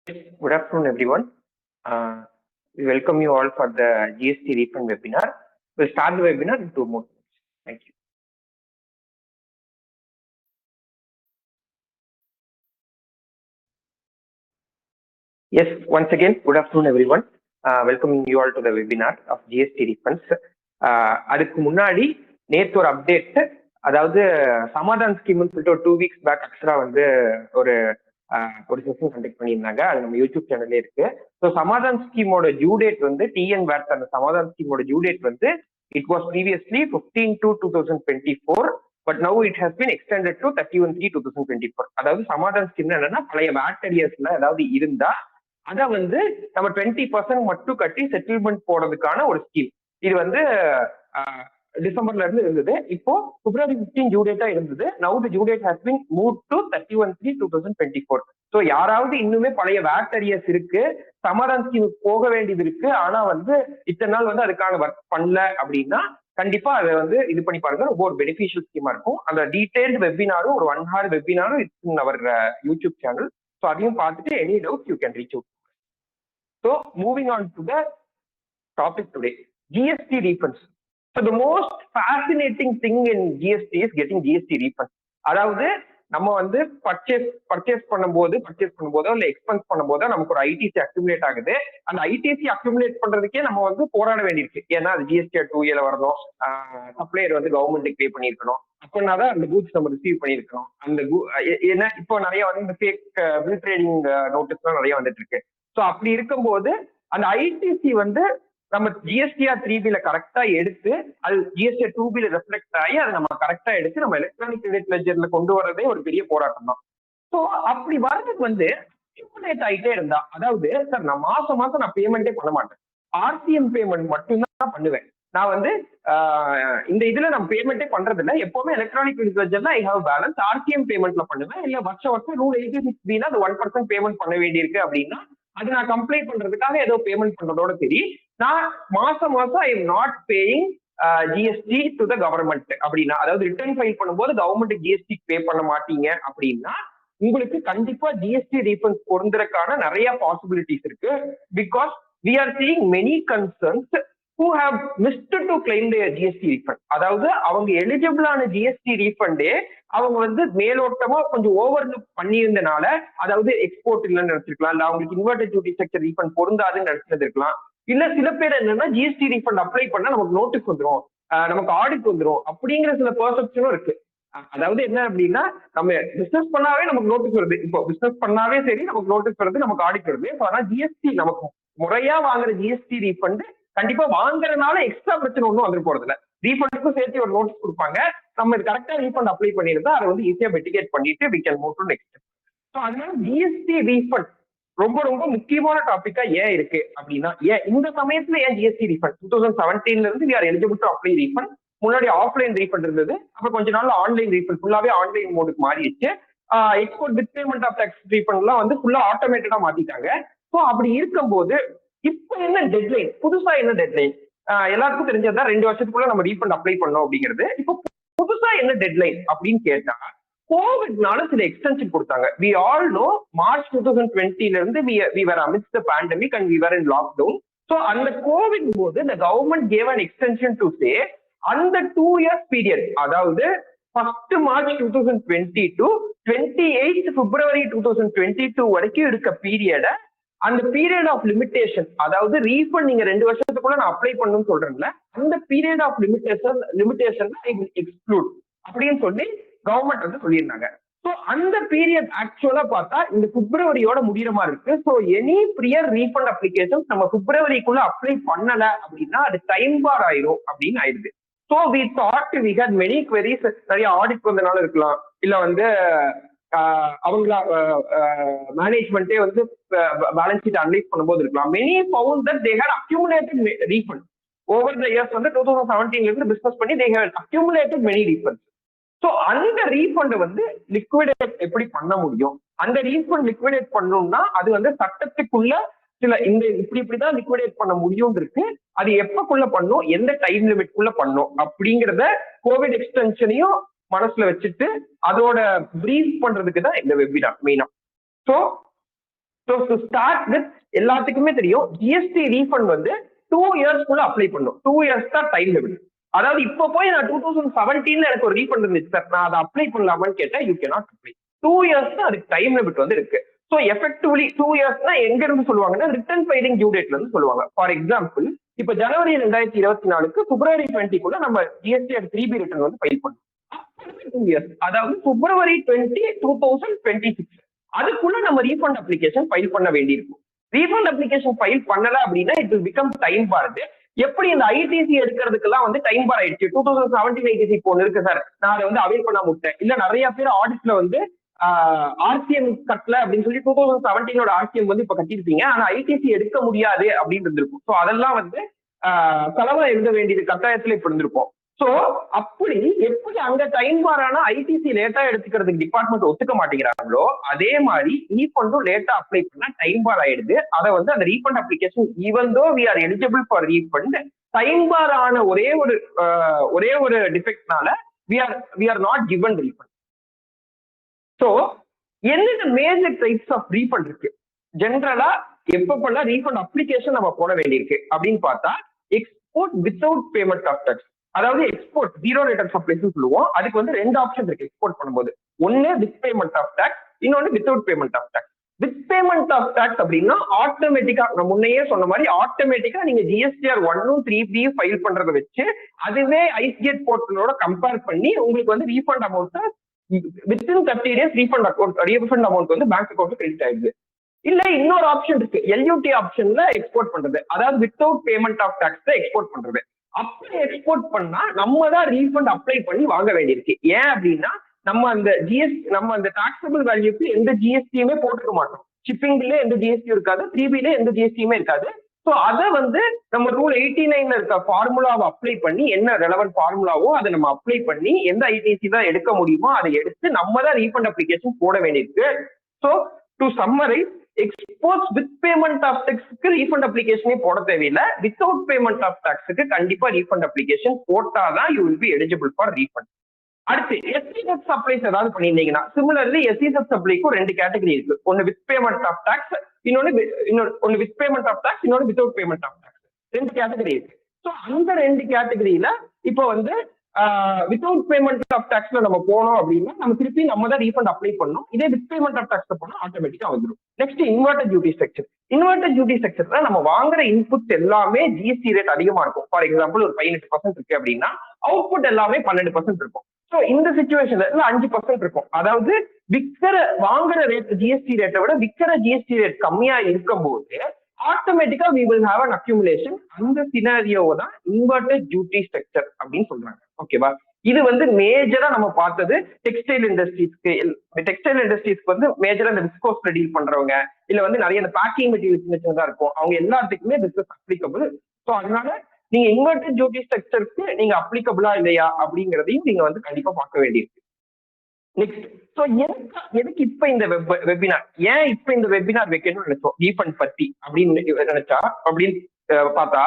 Good afternoon, everyone. We welcome you all for the GST refund webinar. We'll start the webinar in 2 more minutes. Thank you. Yes, once again, good afternoon, everyone. Welcoming you all to the webinar of GST refunds. அதுக்கு முன்னாடி நேற்று ஒரு update, அதாவது சமாதான் ஸ்கீம்னு சொல்லிட்டு ஒரு 2 weeks back Akshara வந்து ஒரு session conduct பண்ணியிருந்தாங்க. அது நம்ம யூடியூப் சேனல்லே இருக்கு. ஸோ சமாதான் ஸ்கீமோட டியூ டேட் வந்து டிஎன் வேர்த் அந்த சமாதான் ஸ்கீமோட டியூ டேட் வந்து it was previously 15/2/2024, but now it has been extended to 31/3/2024. அதாவது சமாதான் ஸ்கீம் என்னன்னா, பழைய வேட் அரியர்ஸ்ல ஏதாவது இருந்தா அதை வந்து நம்ம 20% மட்டும் கட்டி செட்டில்மெண்ட் போடுறதுக்கான ஒரு ஸ்கீம். இது வந்து டிசம்பர்ல இருந்து இருந்தது. இப்போ February 15 டியூ டேட்டா இருந்தது. Now the due date has been move to 31/3/2024. So யாராவது இன்னுமே பழைய வேட் அரியர்ஸ் இருக்கு, சமாதான் ஸ்கீமுக்கு போக வேண்டியது இருக்கு, ஆனா வந்து இத்தனை நாள் வந்து அதுக்கான ஒர்க் பண்ணல அப்படின்னா கண்டிப்பா அதை வந்து இது பண்ணி பாருங்க. ரொம்ப ஒரு பெனிஃபிஷியல் ஸ்கீமா இருக்கும். அந்த டீடைல்டு வெபினாரும் ஒரு 1 hour வெபினாரும் it's in our YouTube channel. So அதையும் பார்த்துட்டு any doubt you can reach out. So moving on to the topic today, GST refunds. So the most fascinating thing in GST is getting GST refunds. அதாவது நம்ம வந்து purchase பண்ணும்போதோ இல்லை expense பண்ணும்போதோ நமக்கு ஒரு ITC accumulate ஆகுது. அந்த ஐடிசி அக்யூமுலேட் பண்றதுக்கே நம்ம வந்து போராட வேண்டியிருக்கு. ஏன்னா அது ஜிஎஸ்டி 2A வரணும், சப்ளையர் வந்து கவர்மெண்ட்டுக்கு பே பண்ணியிருக்கணும், அப்படின்னாதான் அந்த கூட்ஸ் நம்ம ரிசீவ் பண்ணியிருக்கணும். அந்த ஏன்னா இப்போ நிறைய வந்து இந்த ஃபேக் பில் ட்ரேடிங் நோட்டீஸ்லாம் நிறைய வந்துட்டு இருக்கு. ஸோ அப்படி இருக்கும்போது அந்த ஐடிசி வந்து நம்ம ஜிஎஸ்டிஆர் 3Bல கரெக்டா எடுத்து அது ஜிஎஸ்டிஆர் 2Bல ரெஃப்ளெக்ட் ஆகி அதை நம்ம கரெக்டா எடுத்து நம்ம எலக்ட்ரானிக் கிரெடிட் லெட்ஜர்ல கொண்டு வரதே ஒரு பெரிய போராட்டம் தான். ஸோ அப்படி வர்றதுக்கு வந்து அக்யூமுலேட் ஆகிட்டே இருந்தா, அதாவது சார் நான் மாசம் நான் பேமெண்டே பண்ண மாட்டேன், ஆர்சிஎம் பேமெண்ட் மட்டும்தான் பண்ணுவேன், நான் வந்து இந்த இதுல நம்ம பேமெண்டே பண்றது இல்லை, எப்பவுமே எலக்ட்ரானிக் கிரெடிட் லெட்ஜர்ல ஐ ஹேவ் பேலன்ஸ், ஆர்சிஎம் பேமெண்ட்ல பண்ணுவேன், இல்ல வருஷம் ரூல் 86B அது 1% பேமெண்ட் பண்ண வேண்டியிருக்கு அப்படின்னா அது நான் கம்ப்ளைண்ட் பண்றதுக்காக ஏதோ பேமெண்ட் பண்றதோட சரி, நான் மாசம் I am not paying GST to the government அப்படின்னா, அதாவது ரிட்டர்ன் ஃபைல் பண்ணும்போது கவர்மெண்ட் ஜிஎஸ்டி பே பண்ண மாட்டீங்க அப்படின்னா உங்களுக்கு கண்டிப்பா ஜிஎஸ்டி ரீஃபண்ட் பொருந்துறதுக்கான நிறைய பாசிபிலிட்டிஸ் இருக்கு. Because we are seeing many concerns who have missed to claim their GST refund. அதாவது அவங்க எலிஜிபிளான ஜிஎஸ்டி ரீஃபண்டே அவங்க வந்து மேலோட்டமா கொஞ்சம் ஓவர் பண்ணியிருந்தனால, அதாவது எக்ஸ்போர்ட் இல்லைன்னு நினைச்சிருக்கலாம், இல்ல அவங்களுக்கு இன்வெர்டட் டியூட்டி ஸ்ட்ரக்சர் ரீஃபண்ட் பொருந்தாதுன்னு நினைச்சிருக்கலாம், இல்ல சில பேர் என்னன்னா ஜிஎஸ்டி ரீஃபண்ட் அப்ளை பண்ணா நமக்கு நோட்டீஸ் வந்துடும், நமக்கு ஆடிட் வந்துடும் அப்படிங்கிற சில பெர்செப்ஷனும் இருக்கு. அதாவது என்ன அப்படின்னா, நம்ம பிசினஸ் பண்ணாவே நமக்கு நோட்டீஸ் வருது, இப்போ பிசினஸ் பண்ணாவே சரி நமக்கு நோட்டீஸ் வருது, நமக்கு ஆடிட் வருது. ஆனா ஜிஎஸ்டி நமக்கு முறையா வாங்குற ஜிஎஸ்டி ரீஃபண்ட் கண்டிப்பா வாங்குறதுனால எக்ஸ்ட்ரா பிரச்சனை ஒன்றும் வந்துட்டு போறது இல்லை. ரீஃபண்டுக்கும் சேர்த்து ஒரு நோட்டீஸ் கொடுப்பாங்க, நம்ம இது கரெக்டா ரீஃபண்ட் அப்ளை பண்ணியிருந்தா அதை வந்து ஈஸியா மிட்டிகேட் பண்ணிட்டு we can move to next step. So அதனால ஜிஎஸ்டி ரீஃபண்ட் ரொம்ப ரொம்ப முக்கியமான டாபிக்கா ஏன் இருக்கு அப்படின்னா, இந்த சமயத்துல ஏன் ஜிஎஸ்டி ரீஃபண்ட் 2017 இருந்து we are eligible to apply refund. முன்னாடி ஆஃப்லைன் ரீஃபண்ட் இருந்தது, அப்புறம் கொஞ்ச நாள் ஆன்லைன் ரீஃபண்ட் ஃபுல்லாவே ஆன்லைன் மோடுக்கு மாறிடுச்சு. Export with payment of tax ரீஃபண்ட்லாம் வந்து ஃபுல்லா ஆட்டோமேட்டடா மாத்திட்டாங்க. ஸோ அப்படி இருக்கும்போது இப்ப என்ன டெட்லைன், புதுசா என்ன டெட்லைன், எல்லாருக்கும் தெரிஞ்சதுதான் 2 வருஷத்துக்குள்ள நம்ம ரீஃபண்ட் அப்ளை பண்ணோம் அப்படிங்கிறது. இப்போ புதுசா என்ன டெட்லைன் அப்படின்னு கேட்டா, கோவிட்னால சில எக்ஸ்டென்ஷன் கொடுத்தாங்க. we all know மார்ச் 2020 இருந்து we were amidst the pandemic and we were in lockdown. so அந்த கோவிட் போது the government gave an extension to say அந்த 2 years period, அதாவது 1st March 2020 to 28th February 2022 வரைக்கும் இருக்க பீரியட, அந்த period of limitation, அதாவது refund நீங்க 2 வருஷத்துக்குள்ள நான் அப்ளை பண்ணணும்னு சொல்றேன்ல, அந்த பீரியட் ஆஃப் லிமிடேஷன் எக்ஸ்க்ளூட் அப்படின்னு சொல்லி கவர்மெண்ட் வந்து சொல்லியிருந்தாங்க. ஸோ அந்த பீரியட் ஆக்சுவலா பார்த்தா இந்த பிப்ரவரியோட முடிகிற மாதிரி இருக்கு. So any prior refund application நம்ம பிப்ரவரிக்குள்ள அப்ளை பண்ணல அப்படின்னா அது டைம் பார் ஆயிரும் அப்படின்னு ஆயிடுது. So we thought we had many queries, நிறைய ஆடிட் வந்தனால இருக்கலாம், இல்ல வந்து அவங்கள மேனேஜ்மெண்டே வந்து பேலன்ஸ் ஷீட் அனலைஸ் பண்ணும்போது இருக்கலாம். Many found that they had accumulated refund over the years. வந்து 2017 இருந்து பிசினஸ் பண்ணி they had accumulated many refund. So அந்த ரீஃபண்டை வந்து லிக்விடேட் எப்படி பண்ண முடியும், அந்த ரீஃபண்ட் லிக்விடேட் பண்ணணும்னா அது வந்து சட்டத்துக்குள்ள சில இந்த இப்படிதான் லிக்விடேட் பண்ண முடியும் இருக்கு. அது எப்பக்குள்ள பண்ணும், எந்த டைம் லிமிட்குள்ள பண்ணும் அப்படிங்கிறத கோவிட் எக்ஸ்டென்ஷனையும் மனசுல வச்சுட்டு அதோட பிரீஃப் பண்றதுக்கு தான் இந்த வெபினார் மெயினா. So so to start with எல்லாத்துக்குமே தெரியும் ஜிஎஸ்டி ரீஃபண்ட் வந்து 2 இயர்ஸ்க்குள்ள அப்ளை பண்ணும். 2 இயர்ஸ் தான் டைம் லிமிட். அதாவது இப்போ போய் நான் 2017 எனக்கு ஒரு ரீஃபண்ட் இருந்துச்சு சார், நான் அதை அப்ளை பண்ணலாமான்னு கேட்டேன், யூ கேனாட் அப்ளை. 2 இயர்ஸ் தான் அதுக்கு டைம் லிமிட் வந்து இருக்கு. ஸோ எஃபெக்டிவ்லி 2 இயர்ஸ்னா எங்க இருந்து சொல்லுவாங்கன்னா ரிட்டர்ன் ஃபைலிங் டியூ டேட்ல இருந்து சொல்லுவாங்க. ஃபார் எக்ஸாம்பிள் இப்ப ஜனவரி 2024 பிப்ரவரி 20 நம்ம ஜிஎஸ்டி அண்ட் 3B ரிட்டர்ன் வந்து ஃபைல் பண்ணோம். 2 இயர்ஸ், அதாவது பிப்ரவரி 2026 அதுக்குள்ள நம்ம ரீஃபண்ட் அப்ளிகேஷன் ஃபைல் பண்ண வேண்டியிருக்கும். ரீஃபண்ட் அப்ளிகேஷன் ஃபைல் பண்ணல அப்படின்னா it will become time barred. எப்படி இந்த ஐடிசி எடுக்கிறதுக்கெல்லாம் வந்து டைம் பார் ஆயிடுச்சு. 2017 ஐடிசி இப்போ ஒன்று இருக்கு சார், நான் அதை வந்து அவைல் பண்ண முட்டேன். இல்ல நிறைய பேர் ஆடிட்ல வந்து ஆர்சிஎம் கட்டல அப்படின்னு சொல்லி 2017 ஆர்சிஎம் வந்து இப்ப கட்டிருப்பீங்க, ஆனா ஐடிசி எடுக்க முடியாது அப்படின்னு இருந்திருக்கும். ஸோ அதெல்லாம் வந்து செலவா எழுத வேண்டியது கட்டாயத்துல இப்ப இருந்திருக்கும். சோ அப்படி எப்படி அங்க டைம் பாரானா ஐடிசி லேட்டா எடுத்துக்கிறதுக்கு டிபார்ட்மெண்ட் ஒத்துக்க மாட்டேங்கிறாங்களோ அதே மாதிரி ரீஃபண்டும் லேட்டா அப்ளை பண்ணா டைம் பார் ஆயிடுது. அதை வந்து அந்த refund application even though we are eligible for refund, time bar ஆன ஒரே ஒரு டிஃபெக்ட்னால we are not given refund. So என்னென்ன மேஜர் டைப்ஸ் ஆஃப் ரீஃபண்ட் இருக்கு, ஜென்ரலா எப்பப்பெல்லாம் ரீஃபண்ட் அப்ளிகேஷன் நம்ம போட வேண்டியிருக்கு அப்படின்னு பார்த்தா, export without payment of tax, அதாவது export zero rate of supplies சொல்லுவோம். அதுக்கு வந்து 2 ஆப்ஷன் இருக்கு எக்ஸ்போர்ட் பண்ணும்போது. ஒன்னு வித் பேமெண்ட் ஆஃப் டாக்ஸ், இன்னொன்னு without payment of tax. With payment of tax அப்படின்னா ஆட்டோமேட்டிக்கா நான் முன்னையே சொன்ன மாதிரி ஆட்டோமேட்டிக்கா நீங்க ஜிஎஸ்டிஆர் 1 3B ஃபைல் பண்றதை வச்சு அதுவே ஐஸ்கேட் போர்ட்டலோட கம்பேர் பண்ணி உங்களுக்கு வந்து refund amount within 30 days refund amount வந்து பேங்க் அக்கௌண்ட் கிரெடிட் ஆயிடுது. இல்ல இன்னொரு ஆப்ஷன் இருக்கு, எல்யூடி ஆப்ஷன்ல எக்ஸ்போர்ட் பண்றது, அதாவது without payment of tax export பண்றது. அப்படி எக்ஸ்போர்ட் பண்ணா நம்ம தான் ரீஃபண்ட் அப்ளை பண்ணி வாங்க வேண்டியிருக்கு. ஏன் அப்படின்னா நம்ம அந்த டாக்ஸபிள் வேல்யூக்கு எந்த ஜிஎஸ்டியுமே போட்டுக்க மாட்டோம். ஷிப்பிங்ல எந்த ஜிஎஸ்டியும் இருக்காது, 3Bல எந்த ஜிஎஸ்டியுமே இருக்காது. ஸோ அதை வந்து நம்ம ரூல் 89 இருக்க ஃபார்முலாவை அப்ளை பண்ணி என்ன ரெலவென்ட் ஃபார்முலாவோ அதை நம்ம அப்ளை பண்ணி எந்த ஐடிசி தான் எடுக்க முடியுமோ அதை எடுத்து நம்ம தான் ரீஃபண்ட் அப்ளிகேஷன் போட வேண்டியிருக்கு. So to summarise, exports with payment of டாக்ஸ்க்கு ரீஃபண்ட் அப்ளிகேஷனே போட தேவையில்லை. வித்தவுட் பேமெண்ட் ஆஃப் டாக்ஸ்க்கு கண்டிப்பா ரீஃபண்ட் அப்ளிகேஷன் போட்டாதான் you will be eligible for refund. அடுத்து எஸ்இசெட் சப்ளைஸ் ஏதாவது பண்ணியிருந்தீங்கன்னா, சிமிலர்லி எஸ்இசெட் சப்ளைக்கும் 2 கேட்டகரி இருக்கு. ஒன்னு வித் பேமெண்ட் ஆஃப் டாக்ஸ், இன்னொன்னு வித் பேமெண்ட் ஆஃப் டாக்ஸ், இன்னொன்னு without payment of tax. 2 category இருக்கு. ஸோ அந்த 2 கேட்டகரியில இப்போ வந்து வித்தவுட் பேமெண்ட் ஆஃப் டாக்ஸ்ல நம்ம போனோம் அப்படின்னா நம்ம திருப்பி நம்ம தான் ரீஃபண்ட் அப்ளை பண்ணணும். இதே வித் பேமெண்ட் ஆஃப் டாக்ஸ்ல போனா ஆட்டோமேட்டிக்கா வந்துடும். Next inverted duty structure. Inverted duty ஸ்ட்ரக்சர்ல நம்ம வாங்குற இன்புட்ஸ் எல்லாமே ஜிஎஸ்டி ரேட் அதிகமா இருக்கும். ஃபார் எக்ஸாம்பிள் ஒரு 18% இருக்கு அப்படின்னா அவுட்புட் எல்லாமே 12% இருக்கும். ஸோ இந்த சிச்சுவேஷன்ல 5% இருக்கும். அதாவது வாங்குற ரேட் ஜிஎஸ்டி ரேட்டை விட விற்கிற ஜிஎஸ்டி ரேட் கம்மியா இருக்கும்போது ஆட்டோமேட்டிக்கா we will have an accumulation. அந்த சினாரியோவை தான் இன்வெர்டட் டியூட்டி ஸ்ட்ரக்சர் அப்படின்னு சொல்றாங்க. ஓகேவா? இது வந்து மேஜரா நம்ம பார்த்தது டெக்ஸ்டைல் இண்டஸ்ட்ரீஸ்க்கு. டெக்ஸ்டைல் இண்டஸ்ட்ரீஸ்க்கு வந்து மேஜரா இந்த விஸ்கோஸ்ல டீல் பண்றவங்க, இல்ல வந்து நிறைய இந்த பேக்கிங் மெட்டீரியல் சின்ன சின்னதா இருக்கும், அவங்க எல்லாத்துக்குமே பிசினஸ் அப்ளிகபிள். ஸோ அதனால நீங்க இன்வெர்டட் டியூட்டி ஸ்ட்ரக்சருக்கு நீங்க அப்ளிகபிளா இல்லையா அப்படிங்கிறதையும் நீங்க வந்து கண்டிப்பா பார்க்க வேண்டியிருக்கு. நெக்ஸ்ட், ஸோ எதுக்கு இப்ப இந்த வெபினார், ஏன் இப்ப இந்த வெபினார் வைக்கணும்னு நினைச்சோம் ரீஃபண்ட் பத்தி அப்படின்னு பார்த்தா,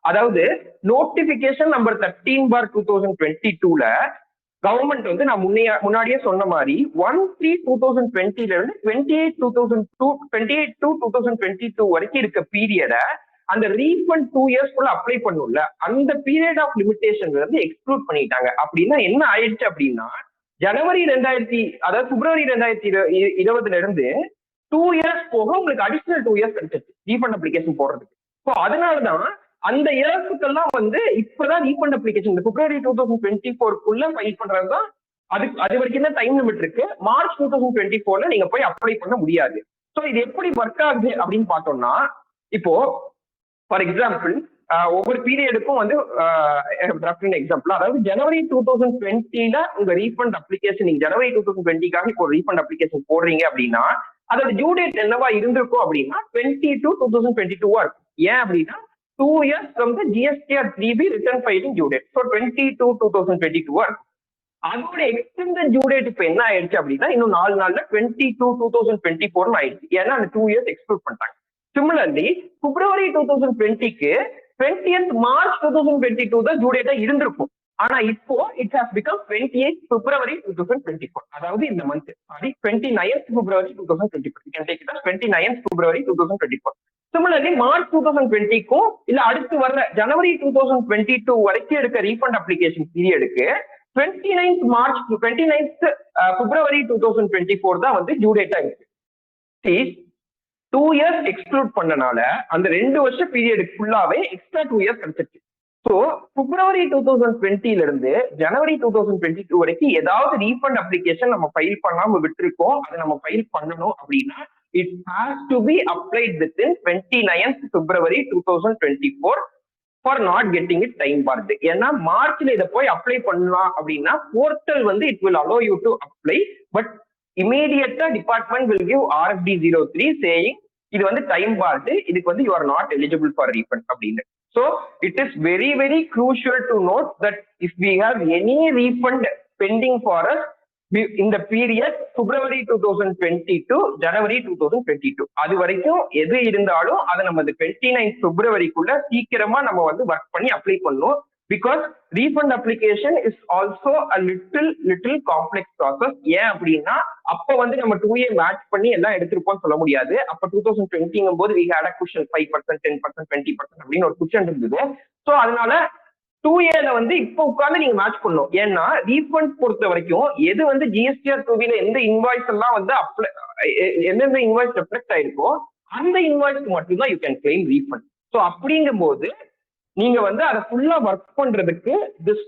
அதாவது நோட்டிபிகேஷன் நம்பர் 13/2022ல கவர்மெண்ட் வந்து நான் முன்னாடியே சொன்ன மாதிரி 1/3/2020 இருந்து 28/2/2022 வரைக்கும் இருக்க பீரியட அந்த ரீஃபண்ட் 2 இயர்ஸ்க்குள்ள அப்ளை பண்ணும்ல, அந்த பீரியட் ஆஃப் லிமிடேஷன் வந்து எக்ஸ்க்ளூட் பண்ணிட்டாங்க. அப்படின்னா என்ன ஆயிடுச்சு அப்படின்னா, ஜனவரி 2000 அதாவது பிப்ரவரி 2020 இருந்து 2 இயர்ஸ் போக உங்களுக்கு அடிஷனல் 2 இயர்ஸ் கிடைச்சிருச்சு ரீஃபண்ட் அப்ளிகேஷன் போடுறதுக்கு. ஸோ அதனாலதான் அந்த இயர்ஸுக்கெல்லாம் வந்து இப்பதான் ரீஃபண்ட் அப்ளிகேஷன் பிப்ரவரி 2024 ஃபைல் பண்றதுதான் அது வரைக்கும் தான் டைம் லிமிட் இருக்கு. மார்ச் 2024 நீங்க போய் அப்ளை பண்ண முடியாது. ஸோ இது எப்படி ஒர்க் ஆகுது அப்படின்னு பார்த்தோம்னா, இப்போ ஃபார் எக்ஸாம்பிள் ஒவ்வொரு பீரியடுக்கும் வந்து எக்ஸாம்பிள், அதாவது ஜனவரி 2020ல உங்க ரீஃபண்ட் அப்ளிகேஷன் நீங்க ஜனவரி 2020க்காக இப்போ ரீஃபண்ட் அப்ளிகேஷன் போடுறீங்க அப்படின்னா அதோட டியூ டேட் என்னவா இருந்திருக்கும் அப்படின்னா 20/2/2022 இருக்கும். ஏன் அப்படின்னா 2 years from the GSTR 3B return filing due date. So 22/2022 இருக்கும். அதோட எக்ஸ்டெண்டட் டியூ டேட் இப்ப என்ன ஆயிடுச்சு அப்படின்னா இன்னும் 4 நாள்ல 22/2024 ஆயிடுச்சு. ஏன்னா அந்த 2 years எக்ஸ்க்ளூட் பண்ணிட்டாங்க. சிமிலர்லி பிப்ரவரி 2020க்கு 20th March 2022 தான் டியூ டேட்டா இருந்திருக்கும். ஆனா இப்போ இட் ஹாஸ் பிகம் 28 பிப்ரவரி 2024. அதாவது இந்த month sorry 29th February 2024. You can take it as 29th February 2024. Similarly மார்ச் 2020க்கும் இல்ல அடுத்து வர்ற ஜனவரி 2022 வரைக்கும் இருக்க ரீஃபண்ட் அப்ளிகேஷன் பீரியடுக்கு 29th மார்ச் 29th பிப்ரவரி 2024 தான் வந்து டியூ டேட்டா இருக்கு. 2 years எக்ஸ்க்ளூட் பண்ணனால அந்த 2 வருஷ பீரியடுக்கு ஃபுல்லாவே எக்ஸ்ட்ரா 2 years கிடைச்சிருக்கு. ஸோ பிப்ரவரி 2020ல இருந்து ஜனவரி 2022 வரைக்கும் ஏதாவது ரீஃபண்ட் அப்ளிகேஷன் நம்ம ஃபைல் பண்ணாம விட்டுருக்கோம், அதை நம்ம ஃபைல் பண்ணணும் அப்படின்னா it has to be applied within 29th February 2024 for not getting it time barred. ஏன்னா மார்ச்ல இதை போய் அப்ளை பண்ணலாம் அப்படின்னா போர்ட்டல் வந்து it will allow you to apply, but இமீடியட்டா department will give RFD 03 saying இது வந்து டைம் பார்ட், இதுக்கு வந்து you are not eligible for refund அப்படின்னு. So it is very, very crucial to note that if we have any refund pending for us in the period February 2020 to January 2022, அது வரைக்கும் எது இருந்தாலும் அதை நம்ம 29th பிப்ரவரிக்குள்ள சீக்கிரமா நம்ம வந்து ஒர்க் பண்ணி அப்ளை பண்ணணும். Because refund application is also a little complex process. ஏன் அப்படின்னா அப்ப வந்து நம்ம 2A மேட்ச் பண்ணி எல்லாம் எடுத்திருப்போம்னு சொல்ல முடியாது. அப்ப 2020 போது we had a cushion 5%, 10%, 20% அப்படின்னு ஒரு குஷன் இருந்தது. ஸோ அதனால 2Aல வந்து இப்போ உட்கார்ந்து நீங்க மேட்ச் பண்ணணும். ஏன்னா ரீஃபண்ட் பொறுத்த வரைக்கும் எது வந்து GSTR 2Bல எந்த இன்வாய்ஸ் எல்லாம் வந்து எந்தெந்த இன்வாய்ஸ் ரெஃப்ளெக்ட் ஆயிருக்கோ அந்த இன்வாய்ஸ்க்கு மட்டும்தான் you can claim refund. So அப்படிங்கும் போது நீங்க வந்து அதை ஃபுல்லா ஒர்க் பண்றதுக்கு this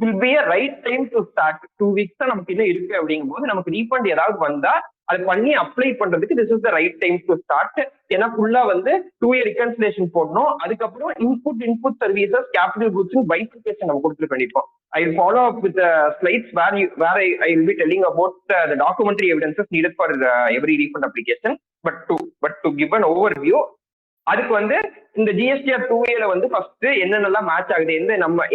will be a right time to start. 2 weeks தான் நமக்கு இன்னும் இருக்கு அப்படிங்கும் போது நமக்கு ரீஃபண்ட் ஏதாவது வந்தா அது பண்ணி அப்ளை பண்றதுக்கு this is the right time to start. ஏன்னா ஃபுல்லா வந்து 2A ரிகன்சிலேஷன் போடணும். அதுக்கப்புறம் இன்புட் சர்வீசஸ் கேபிட்டல் குட்ஸ் பைஃபிகேஷன் நம்ம கொடுத்துட்டு பண்ணிருக்கோம். I will follow up with the slides where I will be telling about the documentary evidences needed for every refund application. But to give an overview, அதுக்கு வந்து இந்த GSTR 2Aல வந்து first என்னென்னலாம் match ஆகுது,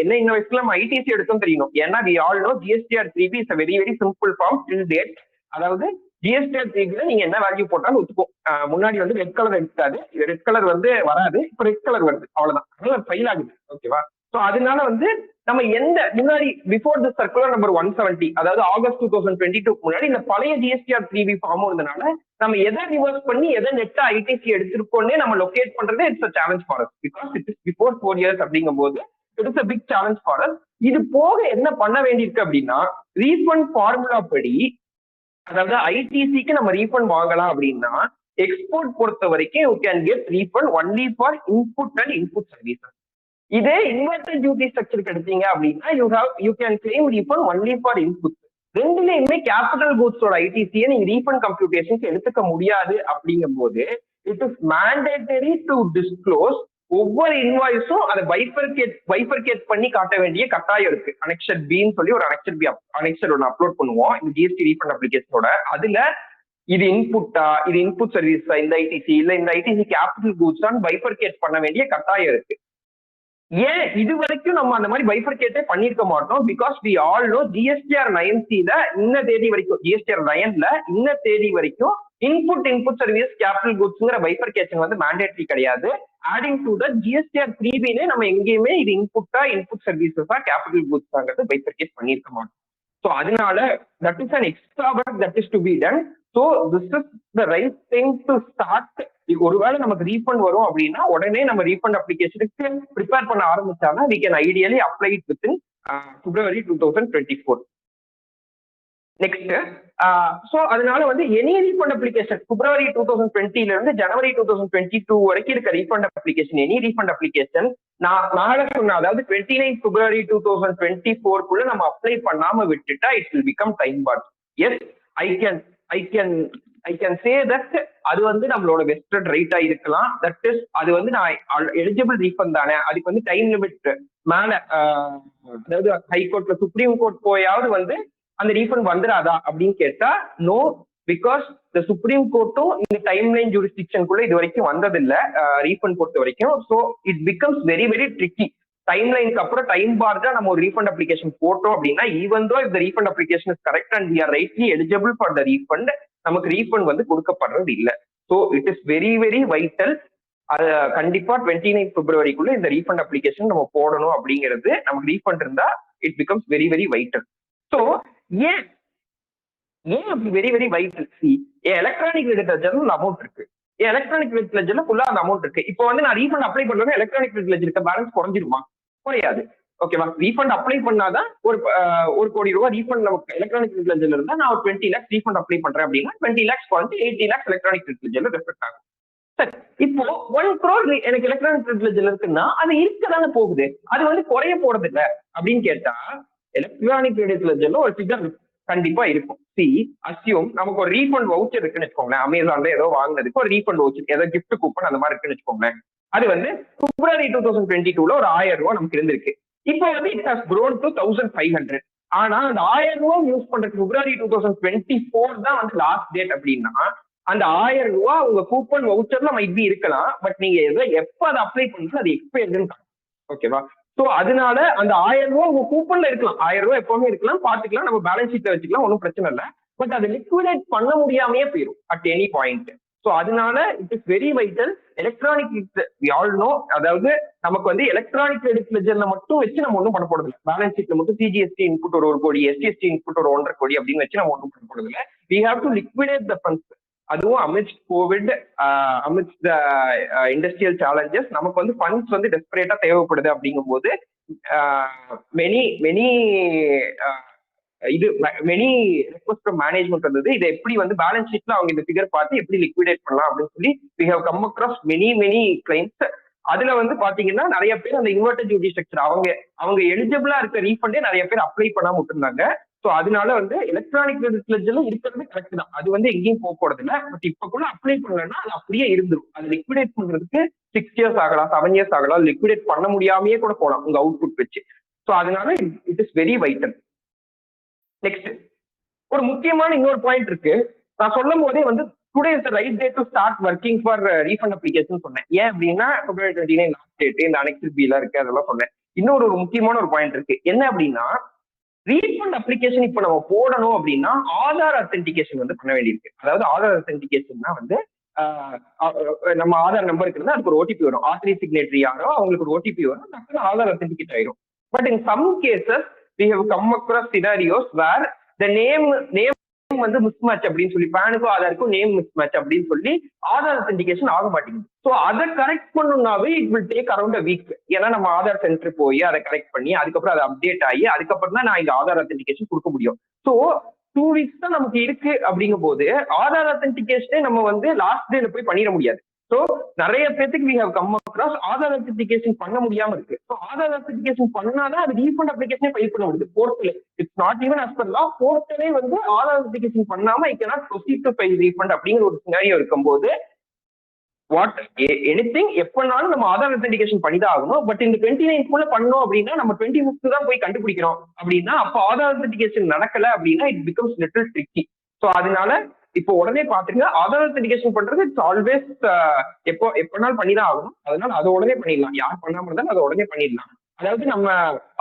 என்ன இன்வாய்ஸ்ல நம்ம ITC எடுத்தோம் தெரியணும். ஏன்னா we all know GSTR 3B is a very very simple form till date. அதாவது GSTR 3Bல நீங்க என்ன வேல்யூ போட்டாலும் ஒத்துக்கும். முன்னாடி வந்து ரெட் கலர் எடுத்தாது, ரெட் கலர் வந்து வராது, இப்போ ரெட் கலர் வருது, அவ்வளவுதான். அதனால ஃபைல் ஆகுது. ஓகேவா? ஸோ அதனால வந்து நம்ம எந்த முன்னாடி பிஃபோர் தி சர்க்குலர் நம்பர் 170, அதாவது ஆகஸ்ட் 2022 முன்னாடி இந்த பழைய GSTR 3B ஃபார்ம் இருந்தனால நம்ம எதை ரிவர்ஸ் பண்ணி எதை நெட்டா ITC எடுத்திருக்கோன்னே நம்ம லொகேட் பண்றது it's a challenge for us. Because it is before 4 years அப்படிங்கும் போது it is a big challenge for us. இது போக என்ன பண்ண வேண்டியிருக்கு அப்படின்னா ரீஃபண்ட் ஃபார்முலா படி, அதாவது ITCக்கு நம்ம ரீஃபண்ட் வாங்கலாம் அப்படின்னா எக்ஸ்போர்ட் பொறுத்த வரைக்கும் you can get refund only for input and input services. இதே இன்வெர்டர் டியூட்டி ஸ்ட்ரக்சருக்கு எடுத்தீங்க அப்படின்னா you can claim refund only for input. ரெண்டுலயுமே கேபிட்டல் கூட்ஸோட ஐடிசியை நீங்க ரீஃபண்ட் கம்ப்யூட்டேஷன்ஸ் எடுத்துக்க முடியாது. அப்படிங்கும் போது it is mandatory to disclose ஒவ்வொரு இன்வாய்ஸும் அதை பைஃபர்கேட் பண்ணி காட்ட வேண்டிய கட்டாயம் இருக்கு. அனெக்சர் பின்னு சொல்லி ஒரு அனெக்சர் ஒன்று அப்லோட் பண்ணுவோம் இந்த ஜிஎஸ்டி ரீஃபண்ட் அப்ளிகேஷனோட. அதுல இது இன்புட்டா, இது இன்புட் சர்வீஸா, இந்த ஐடிசி இல்ல இந்த ஐடிசி கேபிட்டல் கூட்ஸ் தான் பைஃபர்கேட் பண்ண வேண்டிய கட்டாயம் இருக்கு. ஏன் இது வரைக்கும் நம்ம அந்த மாதிரி பைஃபர்கேட்டே பண்ணிருக்க மாட்டோம்? Because we all know GSTR 9C-ல இந்த தேதி வரைக்கும், GSTR 9ல இந்த தேதி வரைக்கும் இன்புட் சர்வீஸ் கேபிட்டல் குட்ஸ்ங்கிற பைஃபர்கேஷன் வந்து மேண்டேட்டரி கிடையாது. ஆடிங் டு த GSTR 3B-ல நம்ம எங்கேயுமே இது இன்புட் சர்வீசஸா கேபிட்டல் குட்ஸாங்கிறது பைஃபர்கேட் பண்ணிருக்க மாட்டோம். ஸோ அதனால that is an extra work that is to be done. So this is the right time to start. ஒருவேளை நமக்கு ரீஃபண்ட் வரும் அப்படின்னா உடனே நம்ம ரீஃபண்ட் அப்ளிகேஷனுக்கு ப்ரிப்பேர் பண்ண ஆரம்பிச்சாங்கன்னா we can ideally apply it within February 2024. Next, so அதனால வந்து எனி ரீஃபண்ட் அப்ளிகேஷன் பிப்ரவரி 2020ல இருந்து ஜனவரி 2022 வரைக்கும் இருக்க refund application, any refund application நான் சொன்ன அதாவது 29 பிப்ரவரி 2024க்குள்ள நம்ம அப்ளை பண்ணாம விட்டுட்டா it will become time barred. Yes, I can say that அது வந்து நம்மளோட வெஸ்டட் ரைட்டா இருக்கலாம். தட் இஸ் அது வந்து நான் எலிஜிபிள் ரீஃபண்ட் தானே, அதுக்கு வந்து டைம் லிமிட் மேல, அதாவது ஹைகோர்ட்ல சுப்ரீம் கோர்ட் போயாவது வந்து அந்த ரீஃபண்ட் வந்துடாதா அப்படின்னு கேட்டா நோ, பிகாஸ் த சுப்ரீம் கோர்ட்டும் இந்த டைம் லைன் ஜூரிஸ்டிக்ஷனுக்குள்ள இது வரைக்கும் வந்ததில்லை ரீஃபண்ட் பொறுத்த வரைக்கும். So it becomes very very tricky. Time லைனுக்கு அப்புறம் டைம் பார்ட் தான் நம்ம ஒரு ரீஃபண்ட் அப்ளிகேஷன் போட்டோம் அப்படின்னா even though if the refund application is correct and we are rightly eligible for the refund, நமக்கு ரீஃபண்ட் வந்து கொடுக்கப்படுறது இல்லை. So it is very very vital. அது கண்டிப்பா 29 பிப்ரவரிக்குள்ள இந்த ரீஃபண்ட் அப்ளிகேஷன் நம்ம போடணும் அப்படிங்கிறது. நமக்கு ரீஃபண்ட் இருந்தா it becomes very very vital. So ஏன் ஏன் அப்படி very very vital? See, electronic லெஜர்ல அமௌண்ட் இருக்கு, எலக்ட்ரானிக் லெஜர்ல ஃபுல்லா அந்த அமௌண்ட் இருக்கு. இப்போ வந்து நான் ரீஃபண்ட் அப்ளை பண்றது எலக்ட்ரானிக் லெஜர் இருக்க பேலன்ஸ் குறைஞ்சிருமா? குறையாது. ஓகேவா? ரீஃபண்ட் அப்ளை பண்ணாதான் ஒரு கோடி ரூபாய் ரீஃபண்ட் நமக்கு எலக்ட்ரானிக் லெஜர்ல இருந்தா நான் ஒரு 20 lakhs ரீஃபண்ட் அப்ளை பண்றேன் அப்படின்னா 20 lakhs குறைஞ்சு 80 lakhs எலக்ட்ரானிக் லெஜர்ல ரெஃப்ளெக்ட் ஆகும். சரி, இப்போ 1 crore எனக்கு எலக்ட்ரானிக் லெஜர்ல இருக்குன்னா அது இருக்கதானே போகுது, அது வந்து குறைய போறது இல்ல அப்படின்னு கேட்டா எலக்ட்ரானிக் லெஜர்ல ஒரு ஃபிகர் கண்டிப்பா இருக்கும். சி, அசியூம் நமக்கு ஒரு ரீஃபண்ட் வவுச்சர் இருக்குன்னு வச்சுக்கோங்களேன், அமேசான்ல ஏதோ வாங்கினதுக்கு ஒரு ரீஃபண்ட் வவுச்சர், ஏதோ கிஃப்ட் கூப்பன் அந்த மாதிரி இருக்குன்னு வச்சுக்கோங்களேன். அது வந்து பிப்ரவரி 2022 ஒரு 1000 ரூபாய் நமக்கு இருந்திருக்கு. இப்போ வந்து இட் ஹஸ் grown to 1500. ஆனா அந்த 1000 ரூபாய் யூஸ் பண்றதுக்கு பிப்ரவரி 2024 தான் வந்து லாஸ்ட் டேட் அப்படின்னா அந்த 1000 ரூபாய் உங்க கூப்பன் வவுச்சர்ல மைட் பி இருக்கலாம், பட் நீங்க எப்ப அதை அப்ளை பண்ணணும் அது எக்ஸ்பயர்டுன்னு. ஓகேவா? சோ அதனால அந்த 1000 ரூபாய் உங்க கூப்பன்ல இருக்கலாம், 1000 ரூபாய் எப்பவுமே இருக்கலாம், பாத்துக்கலாம், நம்ம பேலன்ஸ் ஷீட்ல வச்சுக்கலாம், ஒன்றும் பிரச்சனை இல்லை. பட் அதை லிக்விடேட் பண்ண முடியாமையே போயிடும் அட் எனி பாயிண்ட். ஸோ அதனால it is very vital. Electronic we all know, அதாவது நமக்கு வந்து எலக்ட்ரானிக் கிரெடிட் லெஜர்ல மட்டும் வச்சு நம்ம ஒன்றும் பண்ண போறது இல்லை. பேலன்ஸ் ஷீட்ல மட்டும் சிஜிஎஸ்டி இன்புட் ஒரு கோடி, எஸ்டிஎஸ்டி இன்புட் ஒரு 1.5 கோடி அப்படின்னு வச்சு நம்ம ஒன்றும் பண்ண போறது இல்லை. We have to liquidate the funds. அதுவும் amidst COVID, amidst the industrial challenges, நமக்கு வந்து ஃபண்ட்ஸ் வந்து டெஸ்பரேட்டா தேவைப்படுது. அப்படிங்கும்போது மெனி ரெக்வஸ்ட் ஃப்ரம் மேனேஜ்மெண்ட் வந்தது, இதை எப்படி வந்து பேலன்ஸ் ஷீட்ல அவங்க இந்த ஃபிகர் பார்த்து எப்படி லிக்விடேட் பண்ணலாம் அப்படின்னு சொல்லி we have come across many clients. அதுல வந்து பாத்தீங்கன்னா நிறைய பேர் அந்த இன்வெர்டட் டியூட்டி ஸ்ட்ரக்சர் அவங்க எலிஜிபிளா இருக்க ரீஃபண்டே நிறைய பேர் அப்ளை பண்ணாம விட்டுருந்தாங்க. ஸோ அதனால வந்து எலக்ட்ரானிக் கிரெடிட் லெஜர்ல இருக்கிறது கரெக்ட் தான், அது வந்து எங்கேயும் போக போறது இல்லை. பட் இப்ப கூட அப்ளை பண்ணலன்னா அது அப்படியே இருந்துடும். அது லிக்விடேட் பண்றதுக்கு 6 years ஆகலாம், 7 years ஆகலாம், லிக்விடேட் பண்ண முடியாமையே கூட போகலாம் உங்க அவுட்புட் வச்சு. ஸோ அதனால it is very vital. Next ஒரு முக்கியமான இன்னொரு பாயிண்ட் இருக்கு. நான் சொல்லும் போதே வந்து today is the right day to start working for refund application சொன்னேன். ஏன் அப்படின்னா February 29 லாஸ்ட் டேட், இந்த அனெக்ஸ் பி எல்லாம் இருக்கு, அதெல்லாம் சொன்னேன். இன்னொரு முக்கியமான ஒரு பாயிண்ட் இருக்கு. என்ன அப்படின்னா ரீஃபண்ட் அப்ளிகேஷன் இப்ப நம்ம போடணும் அப்படின்னா ஆதார் அத்தென்டிகேஷன் வந்து பண்ண வேண்டியிருக்கு. அதாவது ஆதார் அத்தென்டிகேஷன்னா வந்து நம்ம ஆதார் நம்பருக்கு இருந்தா அதுக்கு ஒரு ஓடிபி வரும், ஆத்தரி சிக்னேட்டரி யாரோ அவங்களுக்கு ஒரு ஓடிபி வரும், டக்குனு ஆதார் அத்தென்டிகேட் ஆயிரும். But in some cases we have come across scenarios where the name வந்து மிஸ்மேட்ச் அப்படின்னு சொல்லி, பேனுக்கும் ஆதாருக்கும் நேம் மிஸ்மேட்ச் அப்படின்னு சொல்லி ஆதார் அத்தென்டிகேஷன் ஆக மாட்டேங்குது. ஸோ அதை கரெக்ட் பண்ணணும்னாவே it will take around a week. ஏன்னா நம்ம ஆதார் சென்டர் போய் அதை கரெக்ட் பண்ணி அதுக்கப்புறம் அதை அப்டேட் ஆகி அதுக்கப்புறம் தான் நான் இந்த ஆதார் அத்தென்டிகேஷன் கொடுக்க முடியும். ஸோ 2 weeks தான் நமக்கு இருக்கு. அப்படிங்கும் போது ஆதார் அத்தென்டிகேஷனே நம்ம வந்து லாஸ்ட் டேல போய் பண்ணிட முடியாது. ஸோ நிறைய பேருக்கு we have come across Aadhaar authentication பண்ண முடியாம இருக்கு. ஸோ ஆதார் அத்தென்டிகேஷன் பண்ணாதான் அது ரீஃபண்ட் அப்ளிகேஷனே ஃபைல் பண்ண முடியுது portal. It's not even as per law. போர்ட்டலே வந்து ஆதார் அத்தென்டிகேஷன் பண்ணாம ஐ cannot proceed to file refund அப்படிங்கிற ஒரு சினாரியோ இருக்கும்போது வாட் எனிதிங் எப்பனாலும் நம்ம ஆதார் அத்தென்டிகேஷன் பண்ணிதான் ஆகணும். பட் இந்த 29th பண்ணோம் அப்படின்னா நம்ம 25th தான் போய் கண்டுபிடிக்கிறோம் அப்படின்னா அப்போ ஆதார் அத்தென்டிகேஷன் நடக்கல அப்படின்னா it becomes little tricky. So அதனால இப்போ உடனே பாத்துங்க, ஆதார் அத்தென்டிகேஷன் பண்றது இட்ஸ் ஆல்வேஸ் எப்பனாலும் பண்ணிதான் ஆகணும். அதனால அதை உடனே பண்ணிடலாம். யார் பண்ணாம இருந்தாலும் அதை உடனே பண்ணிடலாம். அதாவது நம்ம